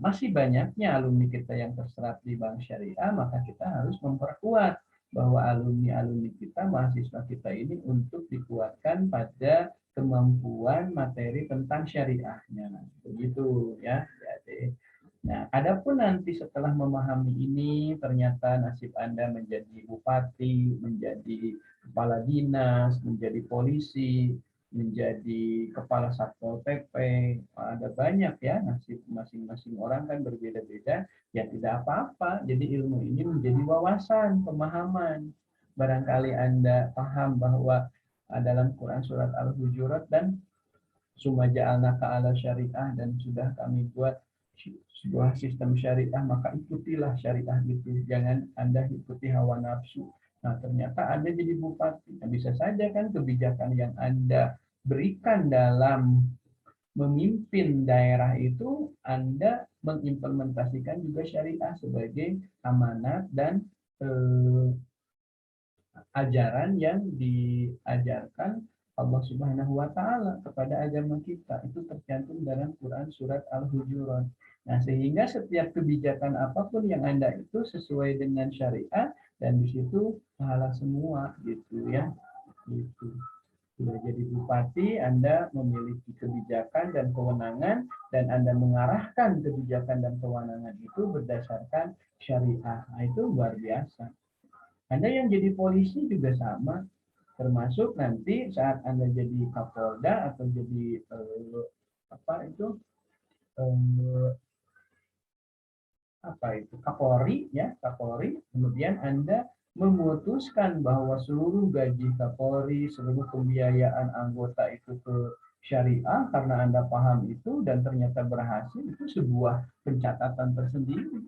masih banyaknya alumni kita yang terserap di Bank Syariah, maka kita harus memperkuat bahwa alumni-alumni kita, mahasiswa kita ini untuk dikuatkan pada kemampuan materi tentang syariahnya. Begitu ya. Jadi, nah, adapun nanti setelah memahami ini, ternyata nasib Anda menjadi bupati, menjadi kepala dinas, menjadi polisi, menjadi kepala Satpol PP, ada banyak ya, nasib masing-masing orang kan berbeda-beda, ya tidak apa-apa. Jadi ilmu ini menjadi wawasan, pemahaman. Barangkali Anda paham bahwa dalam Quran surat Al-Hujurat dan summa ja'alnaka 'ala syariah, dan sudah kami buat sebuah sistem syariah, maka ikutilah syariah itu. Jangan Anda ikuti hawa nafsu. Nah, ternyata Anda jadi bupati. Nah, bisa saja kan kebijakan yang Anda berikan dalam memimpin daerah itu, Anda mengimplementasikan juga syariah sebagai amanat dan ajaran yang diajarkan Allah Subhanahu wa taala kepada agama kita. Itu tercantum dalam Quran surat Al-Hujurat. Nah, sehingga setiap kebijakan apapun yang Anda itu sesuai dengan syariat, dan di situ pahala semua gitu ya. Gitu. Sudah jadi bupati, Anda memiliki kebijakan dan kewenangan, dan Anda mengarahkan kebijakan dan kewenangan itu berdasarkan syariah. Nah, itu luar biasa. Anda yang jadi polisi juga sama, termasuk nanti saat Anda jadi Kapolda atau jadi eh, Kapolri ya, Kapolri, kemudian Anda memutuskan bahwa seluruh gaji Kapolri, seluruh pembiayaan anggota itu ke syariah karena Anda paham itu dan ternyata berhasil, itu sebuah pencatatan tersendiri.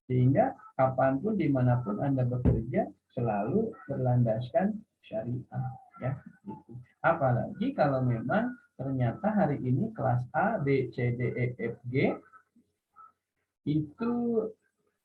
Sehingga kapanpun dimanapun Anda bekerja selalu berlandaskan syariah ya. Gitu. Apalagi kalau memang ternyata hari ini kelas A, B, C, D, E, F, G itu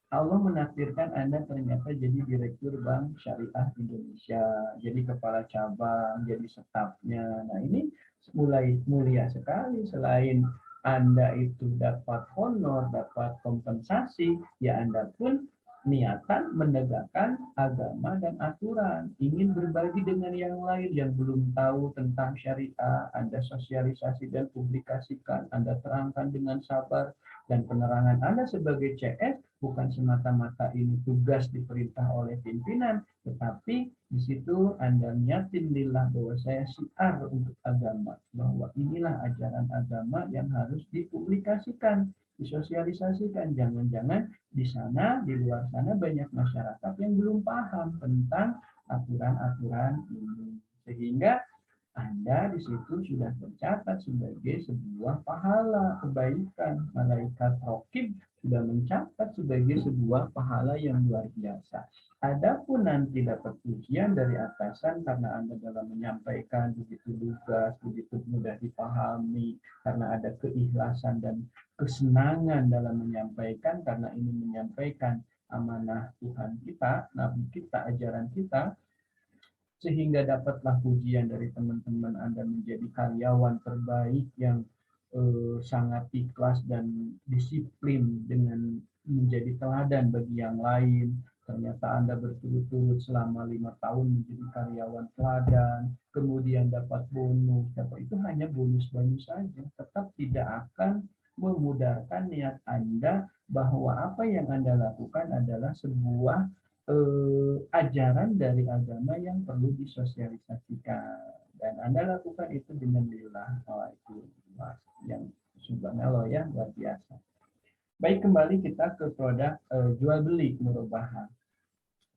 Allah menakdirkan Anda ternyata jadi Direktur Bank Syariah Indonesia, jadi kepala cabang, jadi stafnya. Nah, ini mulai mulia sekali. Selain Anda itu dapat honor, dapat kompensasi, ya Anda pun niatan menegakkan agama dan aturan. Ingin berbagi dengan yang lain yang belum tahu tentang syariah, Anda sosialisasi dan publikasikan, Anda terangkan dengan sabar, dan penerangan Anda sebagai CS bukan semata-mata ini tugas diperintah oleh pimpinan, tetapi di situ Anda niatin lillah bahwa saya syiar untuk agama, bahwa inilah ajaran agama yang harus dipublikasikan, disosialisasikan. Jangan-jangan di sana, di luar sana banyak masyarakat yang belum paham tentang aturan-aturan ini. Sehingga Anda di situ sudah tercatat sebagai sebuah pahala kebaikan. Malaikat Raqib sudah mencatat sebagai sebuah pahala yang luar biasa. Adapun nanti dapat pujian dari atasan karena Anda dalam menyampaikan begitu lugas, begitu mudah dipahami, karena ada keikhlasan dan kesenangan dalam menyampaikan, karena ini menyampaikan amanah Tuhan kita, Nabi kita, ajaran kita, sehingga dapatlah pujian dari teman-teman Anda menjadi karyawan terbaik yang sangat ikhlas dan disiplin dengan menjadi teladan bagi yang lain. Ternyata Anda berturut-turut selama 5 tahun menjadi karyawan teladan, kemudian dapat bonus. Dapat itu hanya bonus-bonus saja, tetap tidak akan memudarkan niat Anda bahwa apa yang Anda lakukan adalah sebuah ajaran dari agama yang perlu disosialisasikan, dan Anda lakukan itu dengan lillah. Itu yang subhanallah ya, luar biasa. Baik, kembali kita ke produk jual beli murabahah.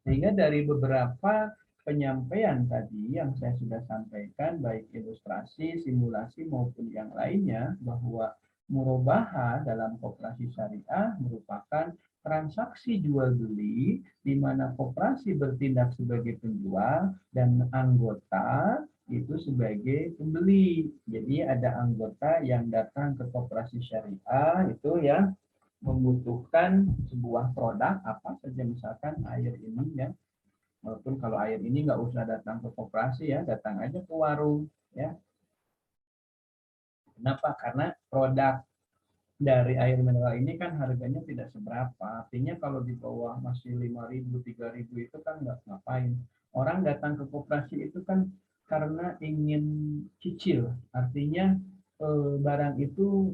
Sehingga dari beberapa penyampaian tadi yang saya sudah sampaikan, baik ilustrasi, simulasi maupun yang lainnya, bahwa murabahah dalam koperasi syariah merupakan transaksi jual beli di mana koperasi bertindak sebagai penjual dan anggota itu sebagai pembeli. Jadi ada anggota yang datang ke koperasi syariah itu ya membutuhkan sebuah produk apa saja, misalkan air ini ya, walaupun kalau air ini nggak usah datang ke koperasi ya, datang aja ke warung ya. Kenapa? Karena produk dari air mineral ini kan harganya tidak seberapa. Artinya kalau di bawah masih 5.000, 3.000 itu kan nggak ngapain. Orang datang ke koperasi itu kan karena ingin cicil. Artinya barang itu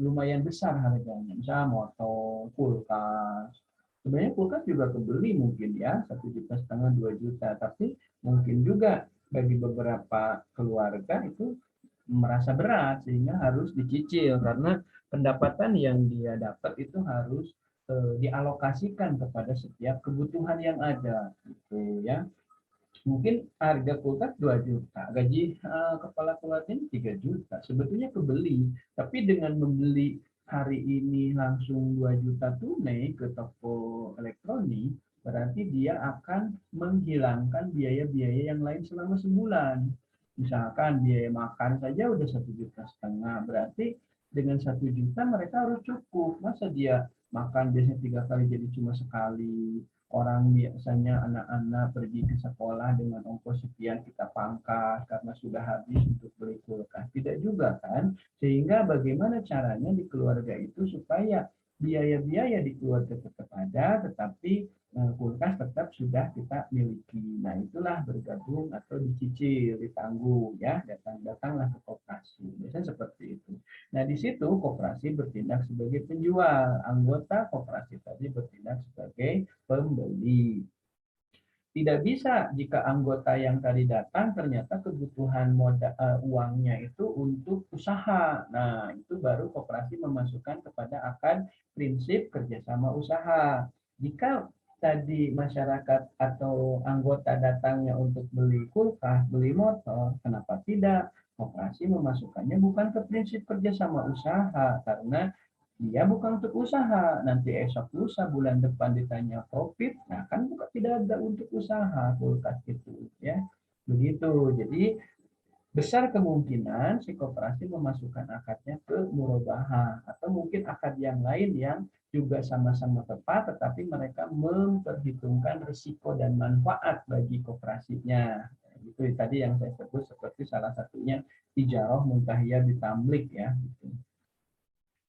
lumayan besar harganya. Misalnya motor, kulkas. Sebenarnya kulkas juga kebeli mungkin ya, 1,5 juta, 2 juta. Tapi mungkin juga bagi beberapa keluarga itu merasa berat sehingga harus dicicil karena pendapatan yang dia dapat itu harus dialokasikan kepada setiap kebutuhan yang ada gitu ya. Mungkin harga kulkas 2 juta, gaji kepala keluarga 3 juta. Sebetulnya kebeli, tapi dengan membeli hari ini langsung 2 juta tunai ke toko elektronik, berarti dia akan menghilangkan biaya-biaya yang lain selama sebulan. Misalkan biaya makan saja udah 1,5 juta, berarti dengan 1 juta mereka harus cukup. Masa dia makan biasanya 3 kali jadi cuma sekali. Orang biasanya anak-anak pergi ke sekolah dengan ongkos sekian kita pangkas karena sudah habis untuk beli kulkas. Tidak juga kan? Sehingga bagaimana caranya di keluarga itu supaya biaya-biaya di keluarga tetap ada, tetapi kulkas tetap sudah kita miliki. Nah, itulah bergabung atau dicicil, ditanggung ya, datanglah ke koperasi. Biasanya seperti itu. Nah, di situ koperasi bertindak sebagai penjual, anggota koperasi tadi bertindak sebagai pembeli. Tidak bisa jika anggota yang tadi datang ternyata kebutuhan modal uangnya itu untuk usaha. Nah, itu baru koperasi memasukkan kepada akad prinsip kerjasama usaha. Jika tadi masyarakat atau anggota datangnya untuk beli kulkas, beli motor, kenapa tidak? Koperasi memasukkannya bukan ke prinsip kerjasama usaha karena dia bukan untuk usaha. Nanti esok lusa bulan depan ditanya profit, nah kan bukan, tidak ada untuk usaha kulkas itu ya. Begitu. Jadi besar kemungkinan si koperasi memasukkan akadnya ke murabahah atau mungkin akad yang lain yang juga sama-sama tepat tetapi mereka memperhitungkan risiko dan manfaat bagi koperasinya. Itu tadi yang saya sebut seperti salah satunya ijarah muntahiyah bitamlik ya.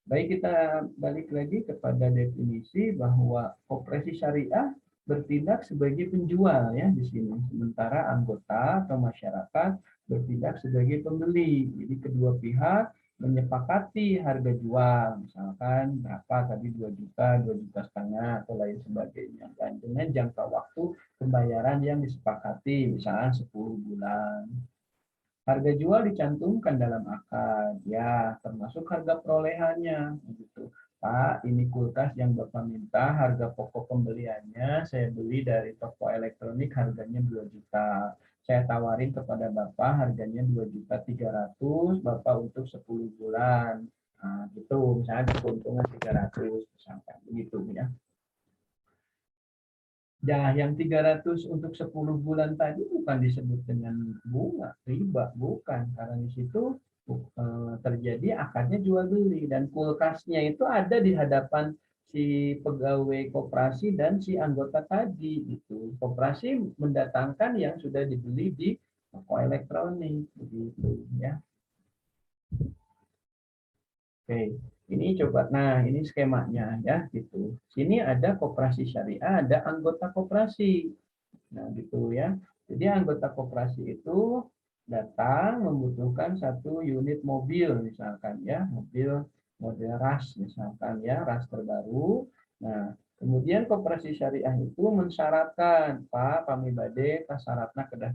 Baik, kita balik lagi kepada definisi bahwa koperasi syariah bertindak sebagai penjual ya di sini, sementara anggota atau masyarakat bertindak sebagai pembeli. Jadi kedua pihak menyepakati harga jual, misalkan berapa tadi 2 juta, 2,5 juta atau lain sebagainya. Dan dengan jangka waktu pembayaran yang disepakati, misalnya 10 bulan. Harga jual dicantumkan dalam akad, ya termasuk harga perolehannya. Begitu. Pak, ini kulkas yang Bapak minta, harga pokok pembeliannya saya beli dari toko elektronik harganya 2 juta. Saya tawarin kepada Bapak harganya 2,3 juta, Bapak untuk 10 bulan. Nah, gitu, misalnya keuntungan 300, misalkan begitu ya. Nah, yang 300 untuk 10 bulan tadi bukan disebut dengan bunga, riba, bukan. Karena di situ terjadi akadnya jual beli dan kulkasnya itu ada di hadapan si pegawai koperasi dan si anggota tadi itu. Koperasi mendatangkan yang sudah dibeli di toko elektronik begitu ya. Oke, ini coba. Nah, ini skemanya ya gitu. Sini ada koperasi syariah, ada anggota koperasi. Nah, gitu ya. Jadi anggota koperasi itu datang membutuhkan satu unit mobil misalkan ya, mobil model RAS misalkan ya, RAS terbaru. Nah, kemudian koperasi syariah itu mensyaratkan, Pak, kami bade syaratnya kedah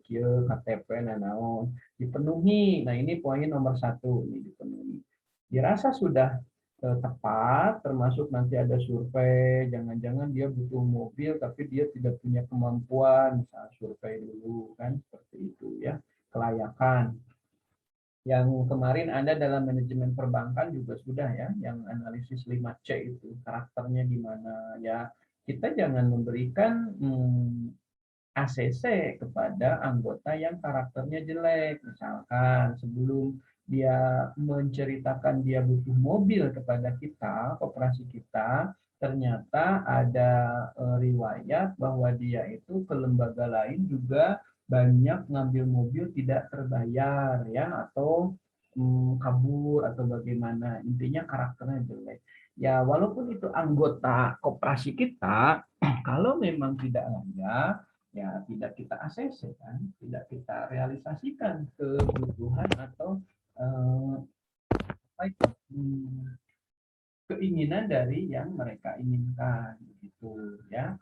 kieu KTP nanaon dipenuhi. Nah, ini poin nomor 1 ini dipenuhi. Dirasa sudah tepat, termasuk nanti ada survei, jangan-jangan dia butuh mobil tapi dia tidak punya kemampuan, misalnya survei dulu kan seperti itu ya, kelayakan. Yang kemarin ada dalam manajemen perbankan juga sudah ya, yang analisis 5C itu, karakternya gimana ya. Kita jangan memberikan ACC kepada anggota yang karakternya jelek. Misalkan sebelum dia menceritakan dia butuh mobil kepada kita, koperasi kita, ternyata ada riwayat bahwa dia itu ke lembaga lain juga banyak ngambil mobil tidak terbayar ya, atau kabur atau bagaimana, intinya karakternya jelek ya. Walaupun itu anggota koperasi kita, kalau memang tidak layak ya tidak kita ACC kan, tidak kita realisasikan kebutuhan atau apa itu, keinginan dari yang mereka inginkan gitu ya.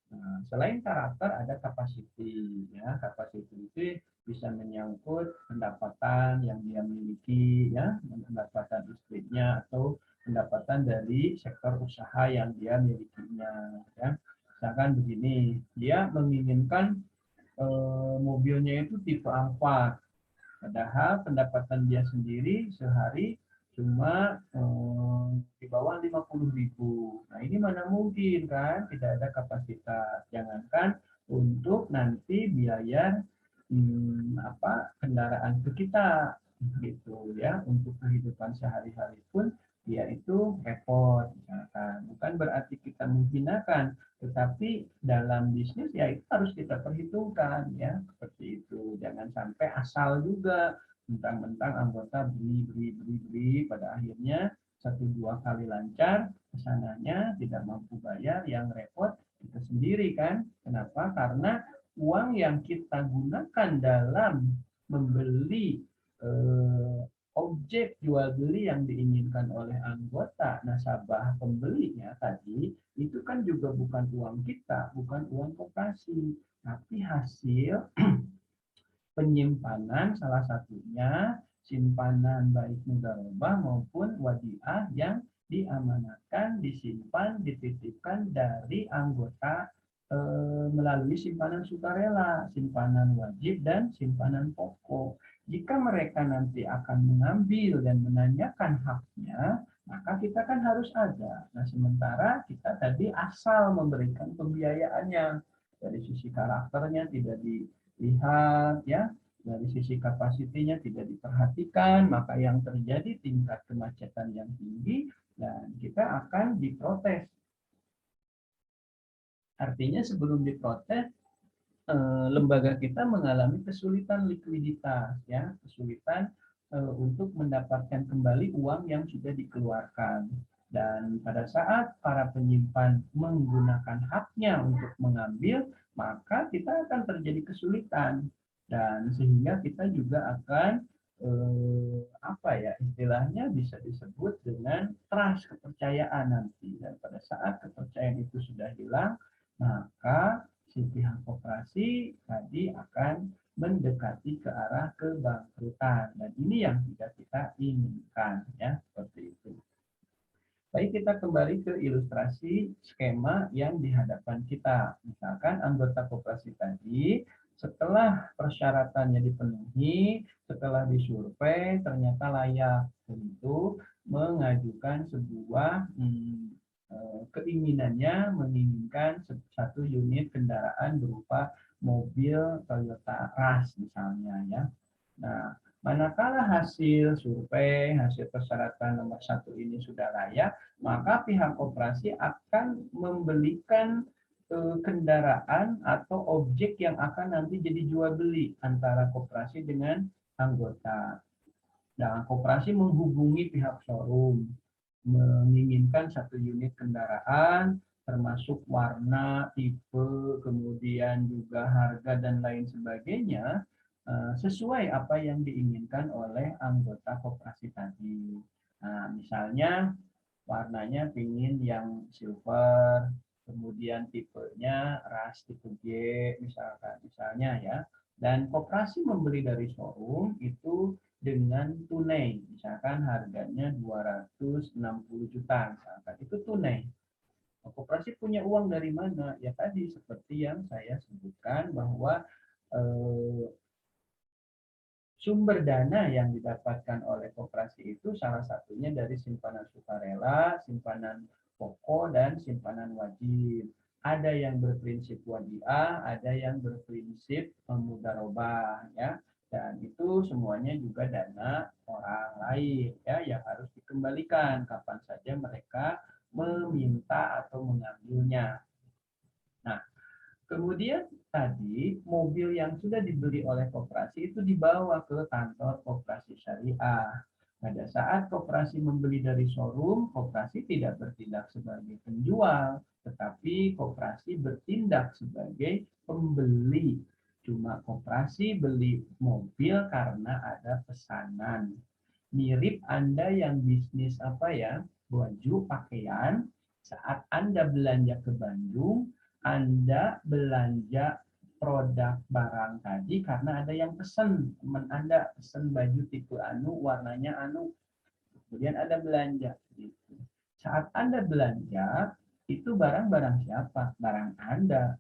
Nah, selain karakter ada capacity ya. Capacity itu bisa menyangkut pendapatan yang dia miliki ya, pendapatan istrinya atau pendapatan dari sektor usaha yang dia milikinya ya. Misalkan begini, dia menginginkan mobilnya itu tipe Alphard, padahal pendapatan dia sendiri sehari cuma di bawah 50.000. Nah ini mana mungkin kan, tidak ada kapasitas. Jangankan untuk nanti biaya kendaraan ke kita gitu ya, untuk kehidupan sehari-hari pun dia itu repot misalkan. Bukan berarti kita menghinakan, tetapi dalam bisnis ya itu harus kita perhitungkan ya, seperti itu. Jangan sampai asal juga mentang-mentang anggota beli pada akhirnya satu dua kali lancar, kesananya tidak mampu bayar, yang repot kita sendiri kan. Kenapa? Karena uang yang kita gunakan dalam membeli objek jual beli yang diinginkan oleh anggota nasabah pembelinya tadi, itu kan juga bukan uang kita, bukan uang koperasi, tapi hasil penyimpanan, salah satunya simpanan baik mudharabah maupun wadiah yang diamanatkan, disimpan, dititipkan dari anggota melalui simpanan sukarela, simpanan wajib, dan simpanan pokok. Jika mereka nanti akan mengambil dan menanyakan haknya, maka kita kan harus ada. Nah, sementara kita tadi asal memberikan pembiayaannya, dari sisi karakternya tidak dilihat ya, dari sisi kapasitinya tidak diperhatikan, maka yang terjadi tingkat kemacetan yang tinggi dan kita akan diprotes. Artinya sebelum diprotes, lembaga kita mengalami kesulitan likuiditas ya, kesulitan untuk mendapatkan kembali uang yang sudah dikeluarkan. Dan pada saat para penyimpan menggunakan haknya untuk mengambil, maka kita akan terjadi kesulitan, dan sehingga kita juga akan apa ya istilahnya, bisa disebut dengan trust, kepercayaan nanti. Dan pada saat kepercayaan itu sudah hilang, maka si pihak koperasi tadi akan mendekati ke arah kebangkrutan, dan ini yang tidak kita inginkan ya, seperti itu. Baik, kita kembali ke ilustrasi skema yang di hadapan kita. Misalkan anggota koperasi tadi setelah persyaratannya dipenuhi, setelah disurvei ternyata layak untuk mengajukan sebuah keinginannya, menginginkan satu unit kendaraan berupa mobil Toyota Rush misalnya ya. Nah, manakala hasil survei, hasil persyaratan nomor 1 ini sudah layak, maka pihak koperasi akan membelikan kendaraan atau objek yang akan nanti jadi jual beli antara koperasi dengan anggota. Nah, koperasi menghubungi pihak showroom, menginginkan satu unit kendaraan, termasuk warna, tipe, kemudian juga harga dan lain sebagainya, sesuai apa yang diinginkan oleh anggota koperasi tadi. Nah, misalnya warnanya pingin yang silver, kemudian tipenya ras tipe G, misalnya ya. Dan koperasi membeli dari showroom itu dengan tunai, misalkan harganya 260 juta, misalkan itu tunai. Koperasi punya uang dari mana? Ya tadi seperti yang saya sebutkan bahwa Sumber dana yang didapatkan oleh koperasi itu salah satunya dari simpanan sukarela, simpanan pokok, dan simpanan wajib. Ada yang berprinsip wadiah, ada yang berprinsip mudharabah, ya. Dan itu semuanya juga dana orang lain, ya, yang harus dikembalikan kapan saja mereka meminta atau mengambilnya. Nah, kemudian tadi mobil yang sudah dibeli oleh koperasi itu dibawa ke kantor koperasi syariah. Pada saat koperasi membeli dari showroom, koperasi tidak bertindak sebagai penjual, tetapi koperasi bertindak sebagai pembeli. Cuma koperasi beli mobil karena ada pesanan. Mirip Anda yang bisnis apa ya, baju, pakaian, saat Anda belanja ke Bandung, Anda belanja produk barang tadi karena ada yang pesen, teman Anda pesen baju tipe anu, warnanya anu, kemudian Anda belanja. Gitu. Saat Anda belanja, itu barang-barang siapa? Barang Anda.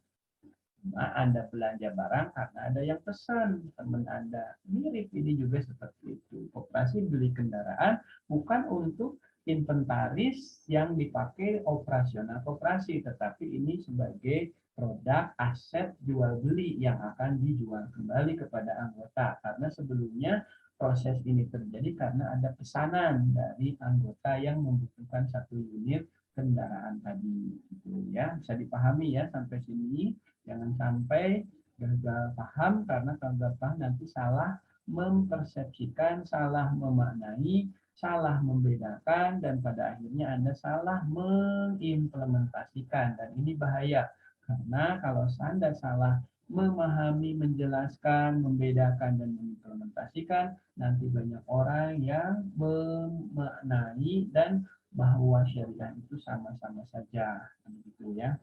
Nah, Anda belanja barang karena ada yang pesan, teman Anda. Mirip ini juga seperti itu. Koperasi beli kendaraan bukan untuk inventaris yang dipakai operasional koperasi, tetapi ini sebagai produk aset jual beli yang akan dijual kembali kepada anggota. Karena sebelumnya proses ini terjadi karena ada pesanan dari anggota yang membutuhkan satu unit kendaraan tadi. Gitu ya, bisa dipahami ya sampai sini. Jangan sampai gagal paham, karena kalau gagal paham nanti salah mempersepsikan, salah memaknai, salah membedakan, dan pada akhirnya Anda salah mengimplementasikan. Dan ini bahaya, karena kalau Anda salah memahami, menjelaskan, membedakan, dan mengimplementasikan, nanti banyak orang yang memaknai dan bahwa syariah itu sama-sama saja. Begitu ya.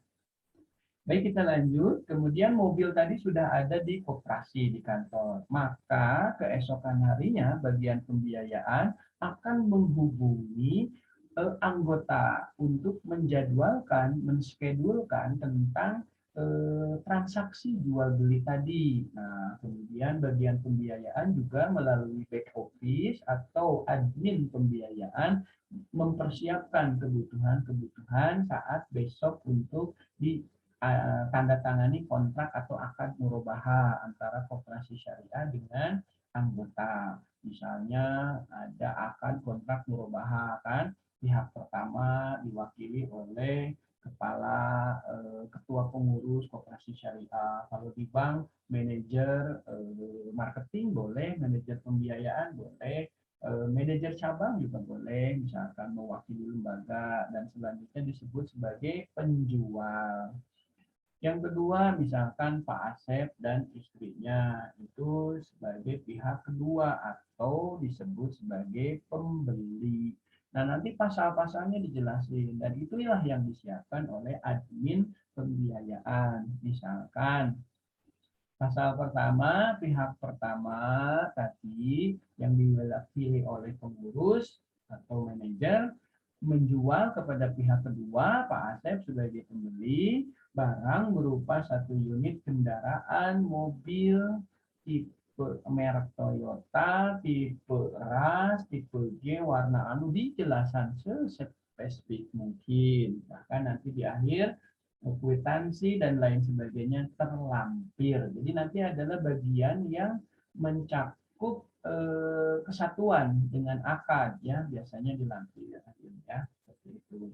Baik, kita lanjut. Kemudian mobil tadi sudah ada di koperasi, di kantor. Maka keesokan harinya bagian pembiayaan akan menghubungi anggota untuk menjadwalkan, menskedulkan tentang transaksi jual beli tadi. Nah, kemudian bagian pembiayaan juga melalui back office atau admin pembiayaan mempersiapkan kebutuhan-kebutuhan saat besok untuk di tanda tangani kontrak atau akad murobaha antara koperasi syariah dengan anggota. Misalnya ada akad kontrak murobaha, kan pihak pertama diwakili oleh kepala ketua pengurus koperasi syariah. Kalau di bank manajer marketing boleh, manajer pembiayaan boleh, manajer cabang juga boleh, misalkan mewakili lembaga, dan selanjutnya disebut sebagai penjual. Yang kedua, misalkan Pak Asep dan istrinya itu sebagai pihak kedua atau disebut sebagai pembeli. Nah, nanti pasal-pasalnya dijelasin, dan itulah yang disiapkan oleh admin pembiayaan. Misalkan pasal pertama, pihak pertama tadi yang diwakili oleh pengurus atau manajer menjual kepada pihak kedua, Pak Asep sebagai pembeli, barang berupa satu unit kendaraan mobil tipe merek Toyota, tipe RAS, tipe G, warna anu, dijelasan sespesifik mungkin. Bahkan nanti di akhir kwitansi dan lain sebagainya terlampir. Jadi nanti adalah bagian yang mencakup kesatuan dengan akad, ya, biasanya dilampir ya, seperti itu.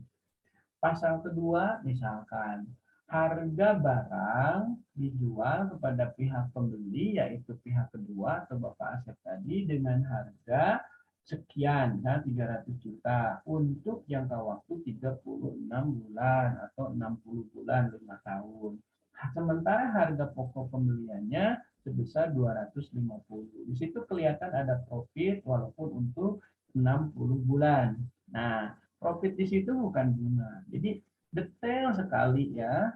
Pasal kedua, misalkan harga barang dijual kepada pihak pembeli, yaitu pihak kedua atau Bapak Asep tadi, dengan harga sekian, nah 300 juta untuk jangka waktu 36 bulan atau 60 bulan, 5 tahun. Sementara harga pokok pembeliannya sebesar 250. Di situ kelihatan ada profit walaupun untuk 60 bulan. Nah, profit di situ bukan bunga. Jadi detail sekali ya,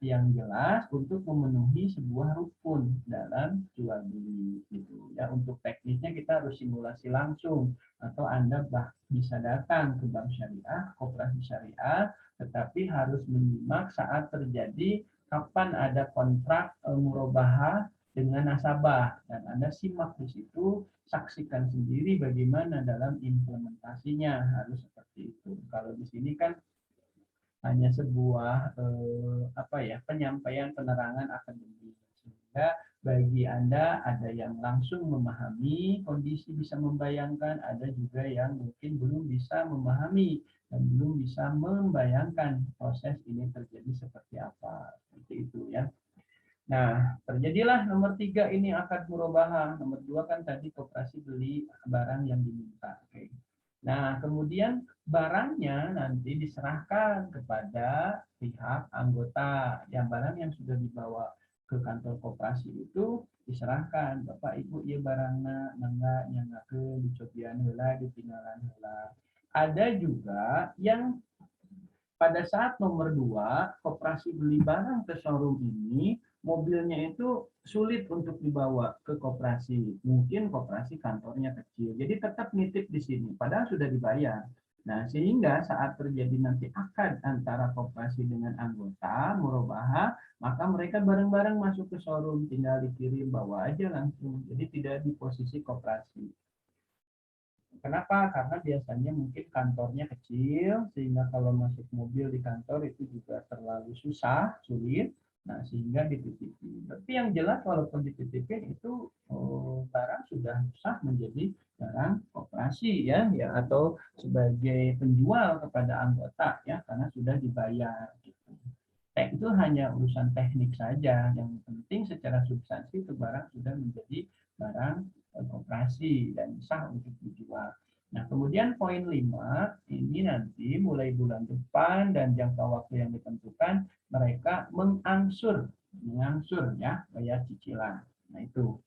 yang jelas untuk memenuhi sebuah rukun dalam jual beli gitu ya. Untuk teknisnya kita harus simulasi langsung, atau Anda bisa datang ke bank syariah, koperasi syariah, tetapi harus menyimak saat terjadi kapan ada kontrak murobaha dengan nasabah, dan Anda simak di situ, saksikan sendiri bagaimana dalam implementasinya harus seperti itu. Kalau di sini kan hanya sebuah penyampaian penerangan akademik, sehingga bagi Anda ada yang langsung memahami kondisi, bisa membayangkan, ada juga yang mungkin belum bisa memahami dan belum bisa membayangkan proses ini terjadi seperti apa, seperti itu ya. Nah, terjadilah nomor 3 ini akad murabahah. Nomor 2 kan tadi koperasi beli barang yang diminta. Oke. Nah, kemudian barangnya nanti diserahkan kepada pihak anggota. Yang barang yang sudah dibawa ke kantor koperasi itu diserahkan. Bapak Ibu ya barangna mangga nyanggakeun dicobian heula ditinggalan heula. Ada juga yang pada saat nomor 2 koperasi beli barang ke showroom ini, mobilnya itu sulit untuk dibawa ke koperasi. Mungkin koperasi kantornya kecil. Jadi tetap nitip di sini, padahal sudah dibayar. Nah, sehingga saat terjadi nanti akad antara koperasi dengan anggota, murabahah, maka mereka bareng-bareng masuk ke showroom, tinggal dikirim, bawa aja langsung. Jadi tidak di posisi koperasi. Kenapa? Karena biasanya mungkin kantornya kecil, sehingga kalau masuk mobil di kantor itu juga terlalu susah, sulit. Nah, sehingga dititipin. Tapi yang jelas walaupun dititipin itu barang sudah sah menjadi barang koperasi ya, atau sebagai penjual kepada anggota ya, karena sudah dibayar. Gitu. Itu hanya urusan teknik saja. Yang penting secara substansi itu barang sudah menjadi barang koperasi dan sah untuk dijual. Nah, kemudian poin 5 ini nanti mulai bulan depan dan jangka waktu yang ditentukan mereka mengangsur ya bayar cicilan. Nah, itu.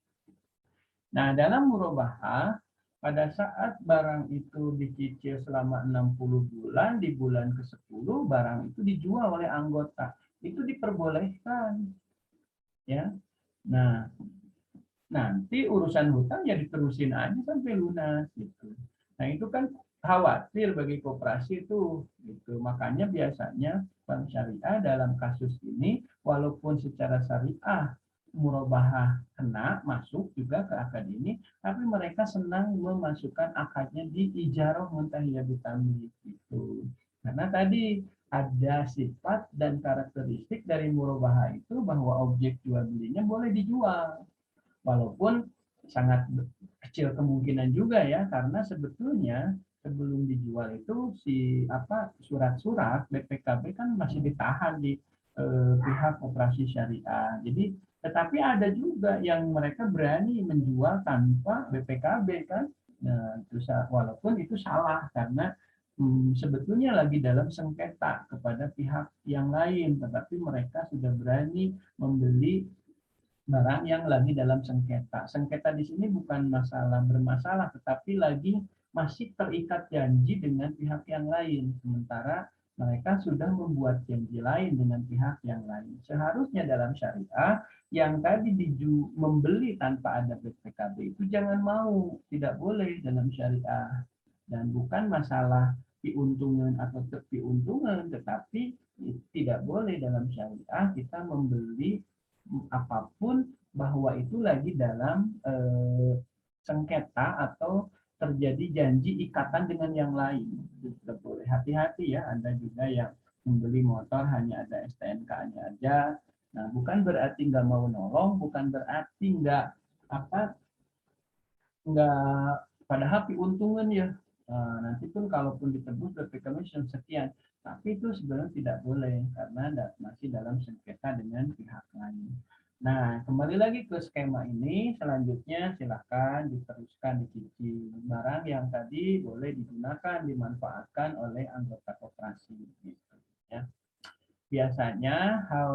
Nah, dalam murabahah pada saat barang itu dicicil selama 60 bulan, di bulan ke-10 barang itu dijual oleh anggota. Itu diperbolehkan. Ya. Nah, nanti urusan hutang ya diterusin aja sampai lunas gitu. Nah, itu kan khawatir bagi koperasi itu gitu. Makanya biasanya Bank Syariah dalam kasus ini walaupun secara syariah murabahah kena masuk juga ke akad ini, tapi mereka senang memasukkan akadnya di ijarah muntahiyah bitamlik gitu. Karena tadi ada sifat dan karakteristik dari murabahah itu bahwa objek jual belinya boleh dijual. Walaupun sangat kecil kemungkinan juga ya, karena sebetulnya sebelum dijual itu surat-surat BPKB kan masih ditahan di pihak operasi syariah. Jadi tetapi ada juga yang mereka berani menjual tanpa BPKB kan. Nah, itu walaupun itu salah karena sebetulnya lagi dalam sengketa kepada pihak yang lain, tetapi mereka sudah berani membeli barang yang lagi dalam sengketa. Sengketa di sini bukan masalah bermasalah, tetapi lagi masih terikat janji dengan pihak yang lain. Sementara mereka sudah membuat janji lain dengan pihak yang lain. Seharusnya dalam syariah, yang tadi membeli tanpa ada BPKB itu jangan mau, tidak boleh dalam syariah. Dan bukan masalah piuntungan atau piuntungan, tetapi tidak boleh dalam syariah kita membeli apapun bahwa itu lagi dalam sengketa atau terjadi janji ikatan dengan yang lain. Tidak boleh, hati-hati ya, Anda juga yang membeli motor hanya ada STNK-nya aja. Nah, bukan berarti nggak mau nolong, bukan berarti nggak pada happy untungan ya. Nah, nanti pun kalaupun ditebus BPK Commission sekian, tapi itu sebenarnya tidak boleh karena masih dalam sengketa dengan pihak lain. Nah, kembali lagi ke skema ini, selanjutnya silakan diteruskan dicicil. Barang yang tadi boleh digunakan, dimanfaatkan oleh anggota koperasi. Gitu, ya. Biasanya hal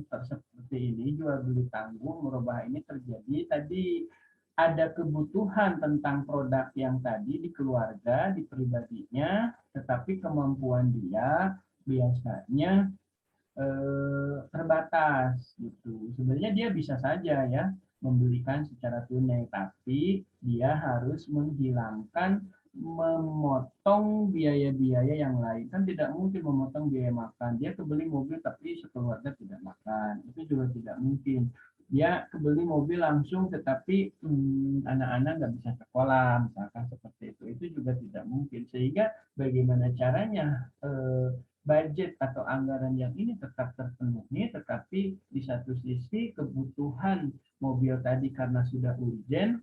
seperti ini, jual beli tanggung, merubah ini terjadi tadi ada kebutuhan tentang produk yang tadi di keluarga, di pribadinya, tetapi kemampuan dia biasanya terbatas gitu. Sebenarnya dia bisa saja ya membelikan secara tunai, tapi dia harus menghilangkan memotong biaya-biaya yang lain. Kan tidak mungkin memotong biaya makan. Dia kebeli mobil tapi sekeluarga tidak makan. Itu juga tidak mungkin. dia beli mobil langsung, tetapi anak-anak nggak bisa sekolah, misalkan seperti itu. Itu juga tidak mungkin. Sehingga bagaimana caranya budget atau anggaran yang ini tetap terpenuhi, tetapi di satu sisi kebutuhan mobil tadi karena sudah urgent,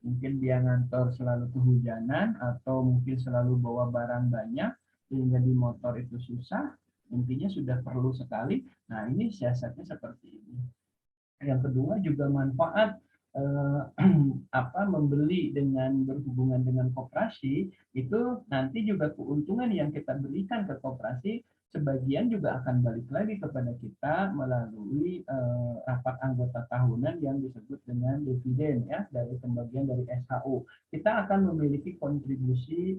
mungkin dia ngantor selalu kehujanan atau mungkin selalu bawa barang banyak sehingga di motor itu susah, intinya sudah perlu sekali. Nah, ini siasatnya seperti ini. Yang kedua juga manfaat eh, membeli dengan berhubungan dengan koperasi itu nanti juga keuntungan yang kita berikan ke koperasi sebagian juga akan balik lagi kepada kita melalui rapat anggota tahunan yang disebut dengan dividen ya dari pembagian dari SHU. Kita akan memiliki kontribusi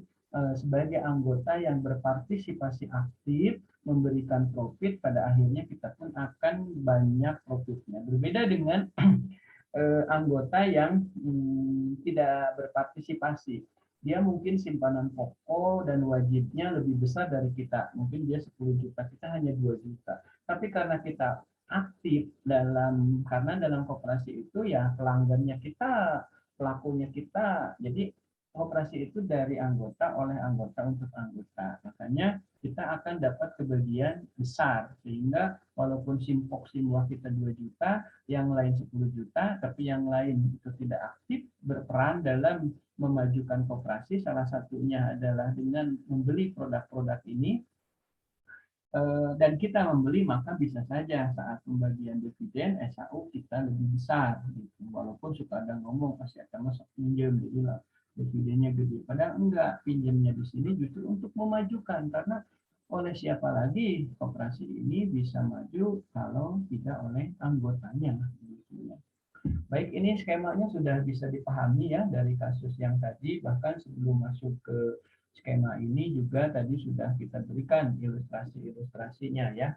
sebagai anggota yang berpartisipasi aktif memberikan profit, pada akhirnya kita pun akan banyak profitnya. Berbeda dengan anggota yang tidak berpartisipasi. Dia mungkin simpanan pokok dan wajibnya lebih besar dari kita. Mungkin dia 10 juta, kita hanya 2 juta. Tapi karena kita aktif karena dalam koperasi itu ya pelanggannya kita, pelakunya kita. Jadi koperasi itu dari anggota oleh anggota untuk anggota. Makanya kita akan dapat kebagian besar sehingga walaupun simpok simwah kita 2 juta, yang lain 10 juta, tapi yang lain itu tidak aktif berperan dalam memajukan koperasi. Salah satunya adalah dengan membeli produk-produk ini dan kita membeli, maka bisa saja saat pembagian dividen SHU kita lebih besar gitu. Walaupun suka ada ngomong pasti akan masuk pinjam jadilah dividennya gede. Padahal enggak, pinjamnya di sini justru untuk memajukan karena oleh siapa lagi koperasi ini bisa maju kalau tidak oleh anggotanya gitu ya. Baik, ini skemanya sudah bisa dipahami ya dari kasus yang tadi, bahkan sebelum masuk ke skema ini juga tadi sudah kita berikan ilustrasi-ilustrasinya ya.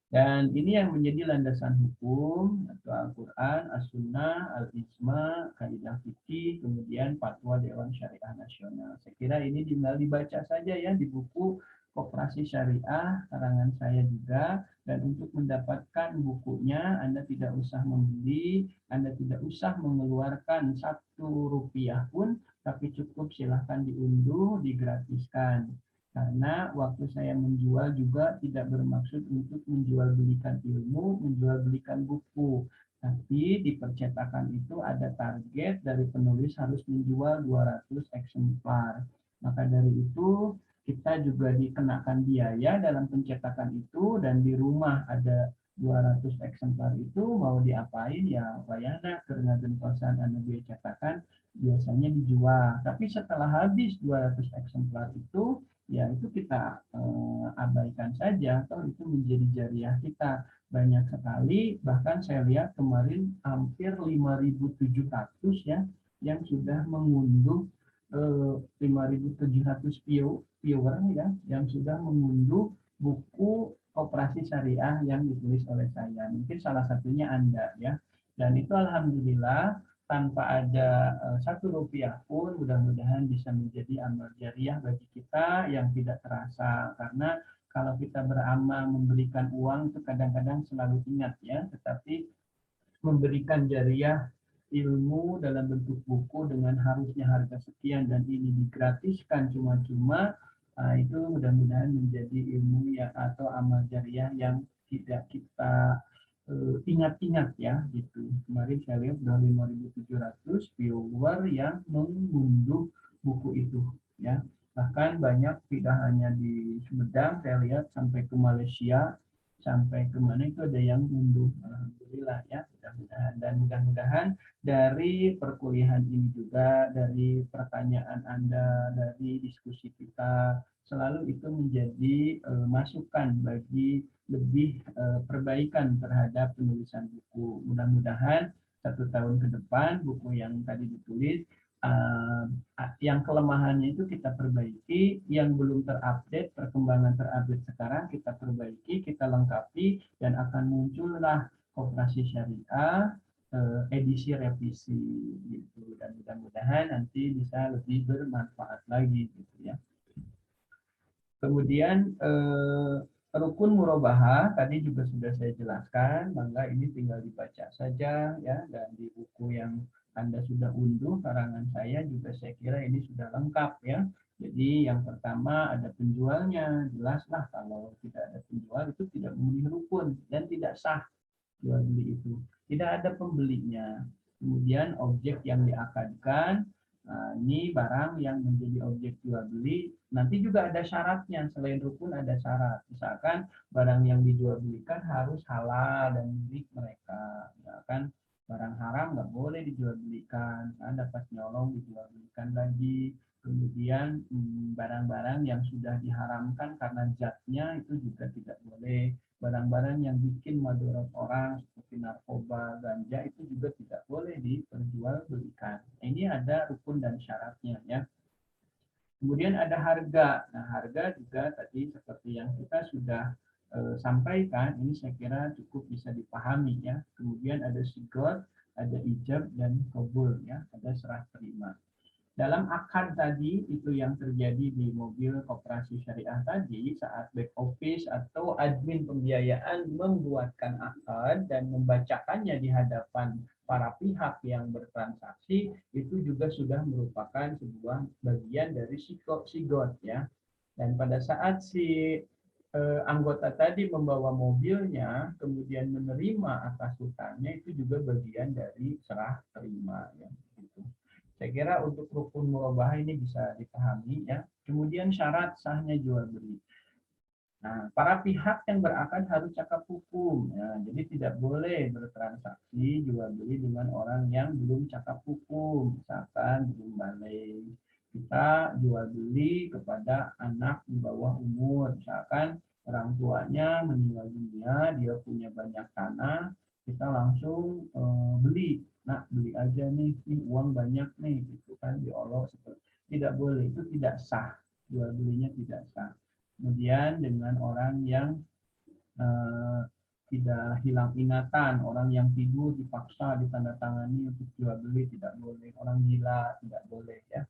Dan ini yang menjadi landasan hukum atau Al-Quran, As-Sunnah, Al-Ijma, Kaidah Fikih, kemudian Fatwa Dewan Syariah Nasional. Saya kira ini tinggal dibaca saja ya di buku Koperasi Syariah karangan saya juga. Dan untuk mendapatkan bukunya, Anda tidak usah membeli, Anda tidak usah mengeluarkan 1 rupiah pun, tapi cukup silahkan diunduh, digratiskan. Karena waktu saya menjual juga tidak bermaksud untuk menjual belikan ilmu, menjual belikan buku. Tapi di percetakan itu ada target dari penulis harus menjual 200 eksemplar. Maka dari itu kita juga dikenakan biaya dalam pencetakan itu, dan di rumah ada 200 eksemplar itu mau diapain ya wayana karena gentosan anu biaya cetakan biasanya dijual. Tapi setelah habis 200 eksemplar itu ya itu kita abaikan saja atau itu menjadi jariah kita. Banyak sekali, bahkan saya lihat kemarin hampir 5.700 ya yang sudah mengunduh 5.700 viewer ya yang sudah mengunduh buku Koperasi Syariah yang ditulis oleh saya. Mungkin salah satunya Anda ya. Dan itu alhamdulillah tanpa ada 1 rupiah pun mudah-mudahan bisa menjadi amal jariah bagi kita yang tidak terasa. Karena kalau kita beramal memberikan uang itu kadang-kadang selalu ingat ya, tetapi memberikan jariah ilmu dalam bentuk buku dengan harusnya harga sekian dan ini digratiskan cuma-cuma, itu mudah-mudahan menjadi ilmu ya atau amal jariah yang tidak kita ingat-ingat ya gitu. Kemarin saya lihat sudah 5.700 viewer yang mengunduh buku itu ya. Bahkan banyak tidak hanya di Sumedang, saya lihat sampai ke Malaysia, sampai ke mana itu ada yang unduh. Alhamdulillah ya, mudah-mudahan. Dan mudah-mudahan dari perkuliahan ini juga, dari pertanyaan Anda, dari diskusi kita, selalu itu menjadi masukan bagi lebih perbaikan terhadap penulisan buku. Mudah-mudahan 1 tahun ke depan buku yang tadi ditulis yang kelemahannya itu kita perbaiki, yang belum terupdate, perkembangan terupdate sekarang kita perbaiki, kita lengkapi, dan akan muncullah Koperasi Syariah edisi revisi gitu. Dan mudah-mudahan nanti bisa lebih bermanfaat lagi gitu ya. Kemudian Rukun murabahah tadi juga sudah saya jelaskan, maka ini tinggal dibaca saja ya, dan di buku yang Anda sudah unduh karangan saya juga saya kira ini sudah lengkap ya. Jadi yang pertama ada penjualnya, jelaslah kalau tidak ada penjual itu tidak memenuhi rukun dan tidak sah jual beli itu. Tidak ada pembelinya. Kemudian objek yang diakadkan, nah, ini barang yang menjadi objek jual beli. Nanti juga ada syaratnya, selain rukun ada syarat. Misalkan barang yang dijual belikan harus halal dan milik mereka. Misalkan barang haram nggak boleh dijual belikan, nah, dapat nyolong dijual belikan lagi. Kemudian barang-barang yang sudah diharamkan karena zatnya itu juga tidak boleh. Barang-barang yang bikin madorot orang seperti narkoba, ganja itu juga tidak boleh diperjualbelikan. Ini ada rukun dan syaratnya ya. Kemudian ada harga. Nah, harga juga tadi seperti yang kita sudah sampaikan, ini saya kira cukup bisa dipahami ya. Kemudian ada sigot, ada ijab dan qabul ya, ada serah terima. Dalam akad tadi itu yang terjadi di mobil koperasi syariah tadi saat back office atau admin pembiayaan membuatkan akad dan membacakannya di hadapan para pihak yang bertransaksi itu juga sudah merupakan sebuah bagian dari sigot ya. Dan pada saat si anggota tadi membawa mobilnya kemudian menerima atas hutangnya itu juga bagian dari serah terima ya. Gitu. Saya kira untuk rukun murabahah ini bisa dipahami ya. Kemudian syarat sahnya jual beli. Nah, para pihak yang berakad harus cakap hukum. Ya, jadi tidak boleh bertransaksi jual beli dengan orang yang belum cakap hukum. Misalkan belum balik. Kita jual beli kepada anak di bawah umur. Misalkan orang tuanya meninggal dunia, dia punya banyak tanah, kita langsung beli. Nah, beli aja nih uang banyak nih, gitu kan diolok seperti tidak boleh, itu tidak sah, jual belinya tidak sah. Kemudian dengan orang yang eh, tidak hilang ingatan, orang yang tidur dipaksa ditandatangani untuk jual beli tidak boleh, orang gila tidak boleh ya.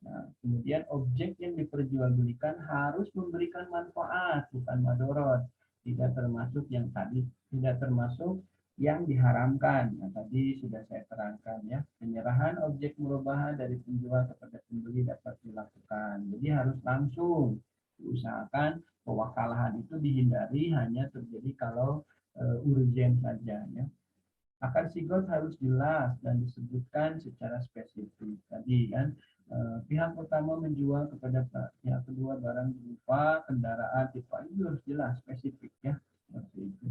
Nah, kemudian objek yang diperjualbelikan harus memberikan manfaat, bukan madorot. Tidak termasuk yang tadi, tidak termasuk yang diharamkan. Nah, tadi sudah saya terangkan ya. Penyerahan objek murabahah dari penjual kepada pembeli dapat dilakukan. Jadi harus langsung diusahakan pewakalahan itu dihindari hanya terjadi kalau urgen saja ya. Akad sigot harus jelas dan disebutkan secara spesifik. Tadi kan pihak pertama menjual kepada pihak kedua barang berupa kendaraan tipe itu harus jelas spesifik ya. Seperti itu.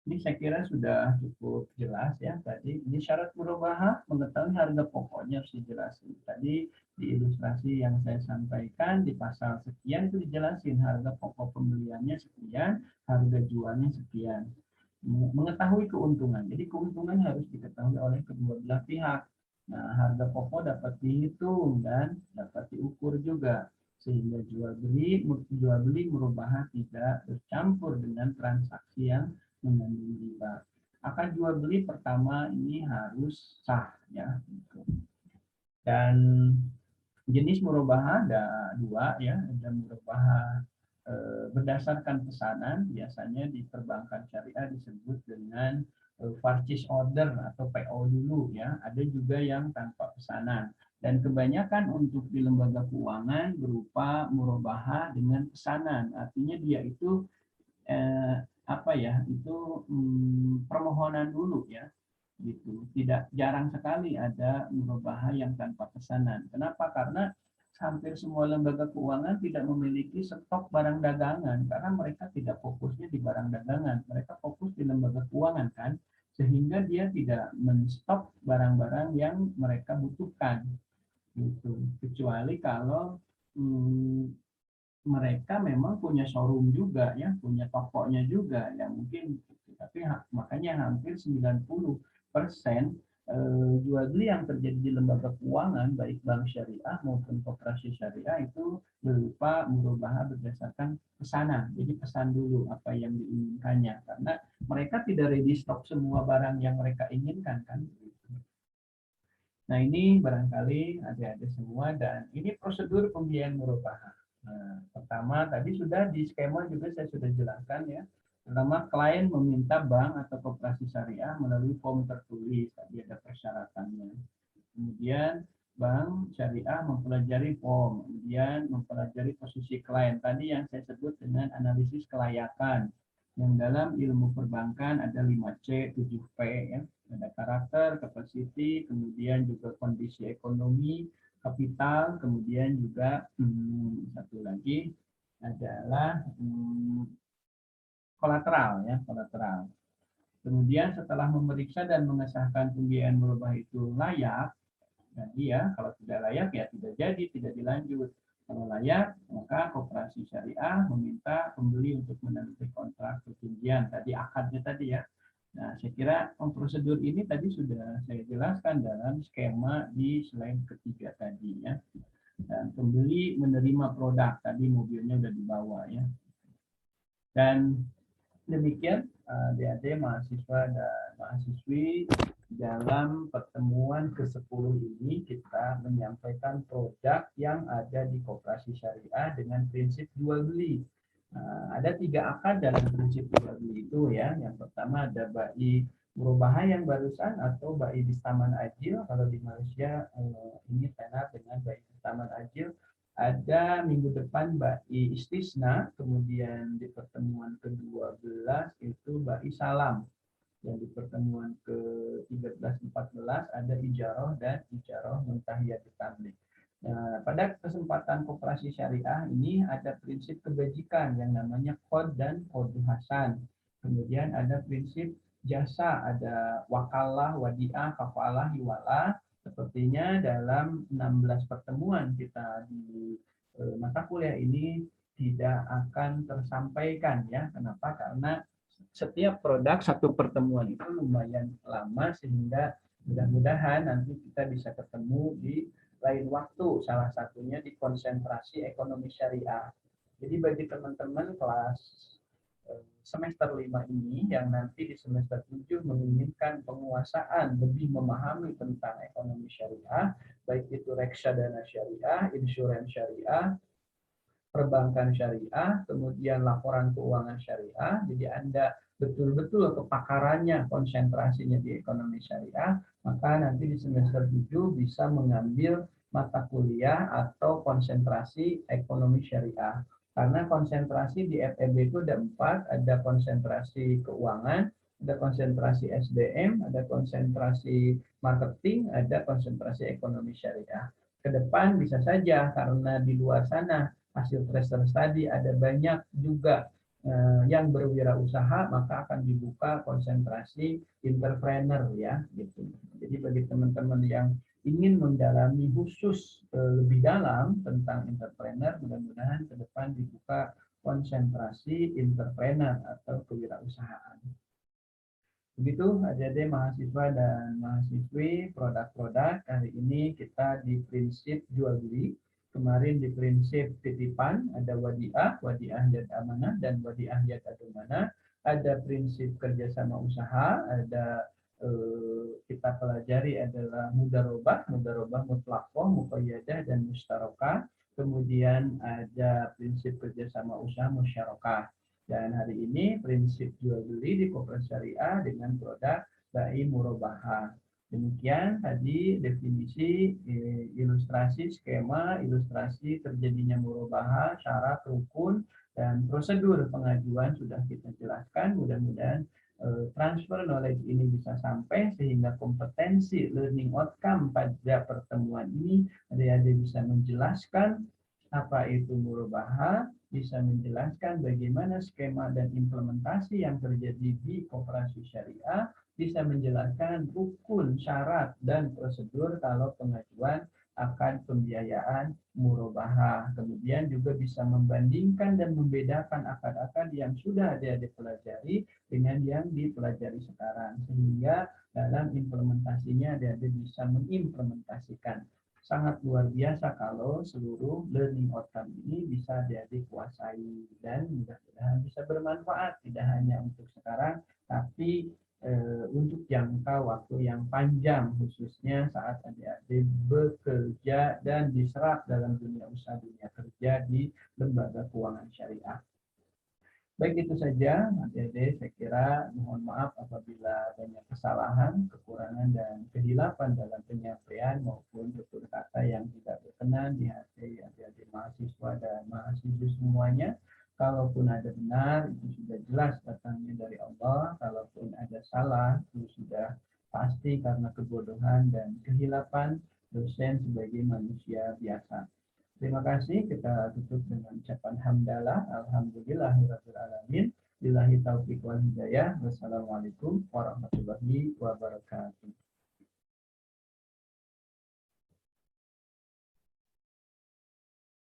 Ini saya kira sudah cukup jelas ya tadi. Ini syarat murabahah, mengetahui harga pokoknya harus dijelasin. Tadi di ilustrasi yang saya sampaikan di pasal sekian itu dijelasin harga pokok pembeliannya sekian, harga jualnya sekian. Mengetahui keuntungan. Jadi keuntungan harus diketahui oleh kedua belah pihak. Nah, harga pokok dapat dihitung dan dapat diukur juga sehingga jual beli murabahah tidak bercampur dengan transaksi yang mengandung riba. Akan jual beli pertama ini harus sah ya. Dan jenis murabahah ada dua ya, ada murabahah berdasarkan pesanan, biasanya di perbankan syariah disebut dengan purchase order atau PO dulu ya. Ada juga yang tanpa pesanan. Dan kebanyakan untuk di lembaga keuangan berupa murabahah dengan pesanan. Artinya dia itu apa ya? Itu permohonan dulu ya. Gitu. Tidak jarang sekali ada murabahah yang tanpa pesanan. Kenapa? Karena hampir semua lembaga keuangan tidak memiliki stok barang dagangan karena mereka tidak fokusnya di barang dagangan, mereka fokus di lembaga keuangan kan, sehingga dia tidak menstok barang-barang yang mereka butuhkan gitu. Kecuali kalau mereka memang punya showroom juga ya, punya tokonya juga ya mungkin, tapi makanya hampir 90% jual beli yang terjadi di lembaga keuangan baik bank syariah maupun koperasi syariah itu berupa murabahah berdasarkan pesanan. Jadi pesan dulu apa yang diinginkannya karena mereka tidak ready stock semua barang yang mereka inginkan kan. Nah ini barangkali ada semua dan ini prosedur pembiayaan murabahah. Nah, pertama tadi sudah di skema juga saya sudah jelaskan ya. Pertama, klien meminta bank atau koperasi syariah melalui form tertulis, tadi ada persyaratannya. Kemudian bank syariah mempelajari form, kemudian mempelajari posisi klien. Tadi yang saya sebut dengan analisis kelayakan. Yang dalam ilmu perbankan ada 5C, 7P ya. Ada karakter, capacity, kemudian juga kondisi ekonomi, kapital, kemudian juga satu lagi adalah kolateral ya, kolateral. Kemudian setelah memeriksa dan mengesahkan pembiayaan merubah itu layak, jadi ya kalau tidak layak ya tidak jadi, tidak dilanjut. Kalau layak, maka koperasi syariah meminta pembeli untuk menandatangani kontrak perjanjian. Tadi akadnya tadi ya. Nah, saya kira prosedur ini tadi sudah saya jelaskan dalam skema di slide ketiga tadi ya. Dan pembeli menerima produk, tadi mobilnya sudah dibawa ya. Dan demikian adik-adik mahasiswa dan mahasiswi, dalam pertemuan ke-10 ini kita menyampaikan produk yang ada di koperasi syariah dengan prinsip jual beli. Ada 3 akad dalam prinsip jual beli itu ya. Yang pertama ada bai murabahah yang barusan atau bai bistaman ajil. Kalau di Malaysia ini tenar dengan bai bistaman ajil. Ada minggu depan bai istisna, kemudian di pertemuan ke-12 itu bai salam. Dan di pertemuan ke-13-14 ada ijarah dan ijarah muntahiyat tabligh. Nah, pada kesempatan koperasi syariah ini ada prinsip kebajikan yang namanya qad dan qad hasan. Kemudian ada prinsip jasa, ada wakalah, wadiah, kafalah, hiwalah. Sepertinya dalam 16 pertemuan kita di mata kuliah ini tidak akan tersampaikan ya. Kenapa? Karena setiap produk satu pertemuan itu lumayan lama, sehingga mudah-mudahan nanti kita bisa ketemu di lain waktu, salah satunya di konsentrasi ekonomi syariah. Jadi bagi teman-teman kelas semester 5 ini yang nanti di semester 7 menginginkan penguasaan, lebih memahami tentang ekonomi syariah, baik itu reksadana syariah, insurans syariah, perbankan syariah, kemudian laporan keuangan syariah. Jadi Anda betul-betul kepakarannya, konsentrasinya di ekonomi syariah, maka nanti di semester 7 bisa mengambil mata kuliah atau konsentrasi ekonomi syariah. Karena konsentrasi di FEB itu ada 4, ada konsentrasi keuangan, ada konsentrasi SDM, ada konsentrasi marketing, ada konsentrasi ekonomi syariah. Ke depan bisa saja karena di luar sana hasil tracer tadi ada banyak juga yang berwirausaha, maka akan dibuka konsentrasi entrepreneur ya gitu. Jadi bagi teman-teman yang ingin mendalami khusus lebih dalam tentang entrepreneur, mudah-mudahan ke depan dibuka konsentrasi entrepreneur atau kewirausahaan. Begitu adik-adik mahasiswa dan mahasiswi, produk-produk hari ini kita di prinsip jual beli. Kemarin di prinsip titipan ada wadiah, wadiah yad amanah, dan wadiah yad amanah. Ada prinsip kerjasama usaha, ada kita pelajari adalah mudarobah, mudarobah mutlaqah, muqayyadah, dan mustarokah. Kemudian ada prinsip kerjasama usaha musyarakah. Dan hari ini prinsip jual beli di koperasi syariah dengan produk bai murabahah. Demikian tadi definisi, ilustrasi, skema, ilustrasi terjadinya murabahah, syarat, rukun, dan prosedur pengajuan sudah kita jelaskan. Mudah-mudahan transfer knowledge ini bisa sampai sehingga kompetensi learning outcome pada pertemuan ini adik-adik bisa menjelaskan apa itu murabahah, bisa menjelaskan bagaimana skema dan implementasi yang terjadi di koperasi syariah, bisa menjelaskan rukun, syarat, dan prosedur kalau pengajuan akan pembiayaan murabahah. Kemudian juga bisa membandingkan dan membedakan akad-akad yang sudah adik-adik pelajari dengan yang dipelajari sekarang. Sehingga dalam implementasinya adik-adik bisa mengimplementasikan. Sangat luar biasa kalau seluruh learning outcome ini bisa adik-adik kuasai, dan mudah-mudahan bisa bermanfaat tidak hanya untuk sekarang tapi untuk jangka waktu yang panjang, khususnya saat adik-adik bekerja dan diserap dalam dunia usaha dunia kerja di lembaga keuangan syariah. Baik, itu saja adik-adik, saya kira mohon maaf apabila banyak kesalahan, kekurangan, dan kehilapan dalam penyampaian maupun tutur kata yang tidak berkenan di hati adik-adik mahasiswa dan mahasiswa semuanya. Kalaupun ada benar, itu sudah jelas datangnya dari Allah. Kalaupun ada salah, itu sudah pasti karena kebodohan dan kehilapan dosen sebagai manusia biasa. Terima kasih. Kita tutup dengan ucapan hamdalah. Alhamdulillahirabbil alamin. Billahi taufiq wal hidayah. Wassalamualaikum warahmatullahi wabarakatuh.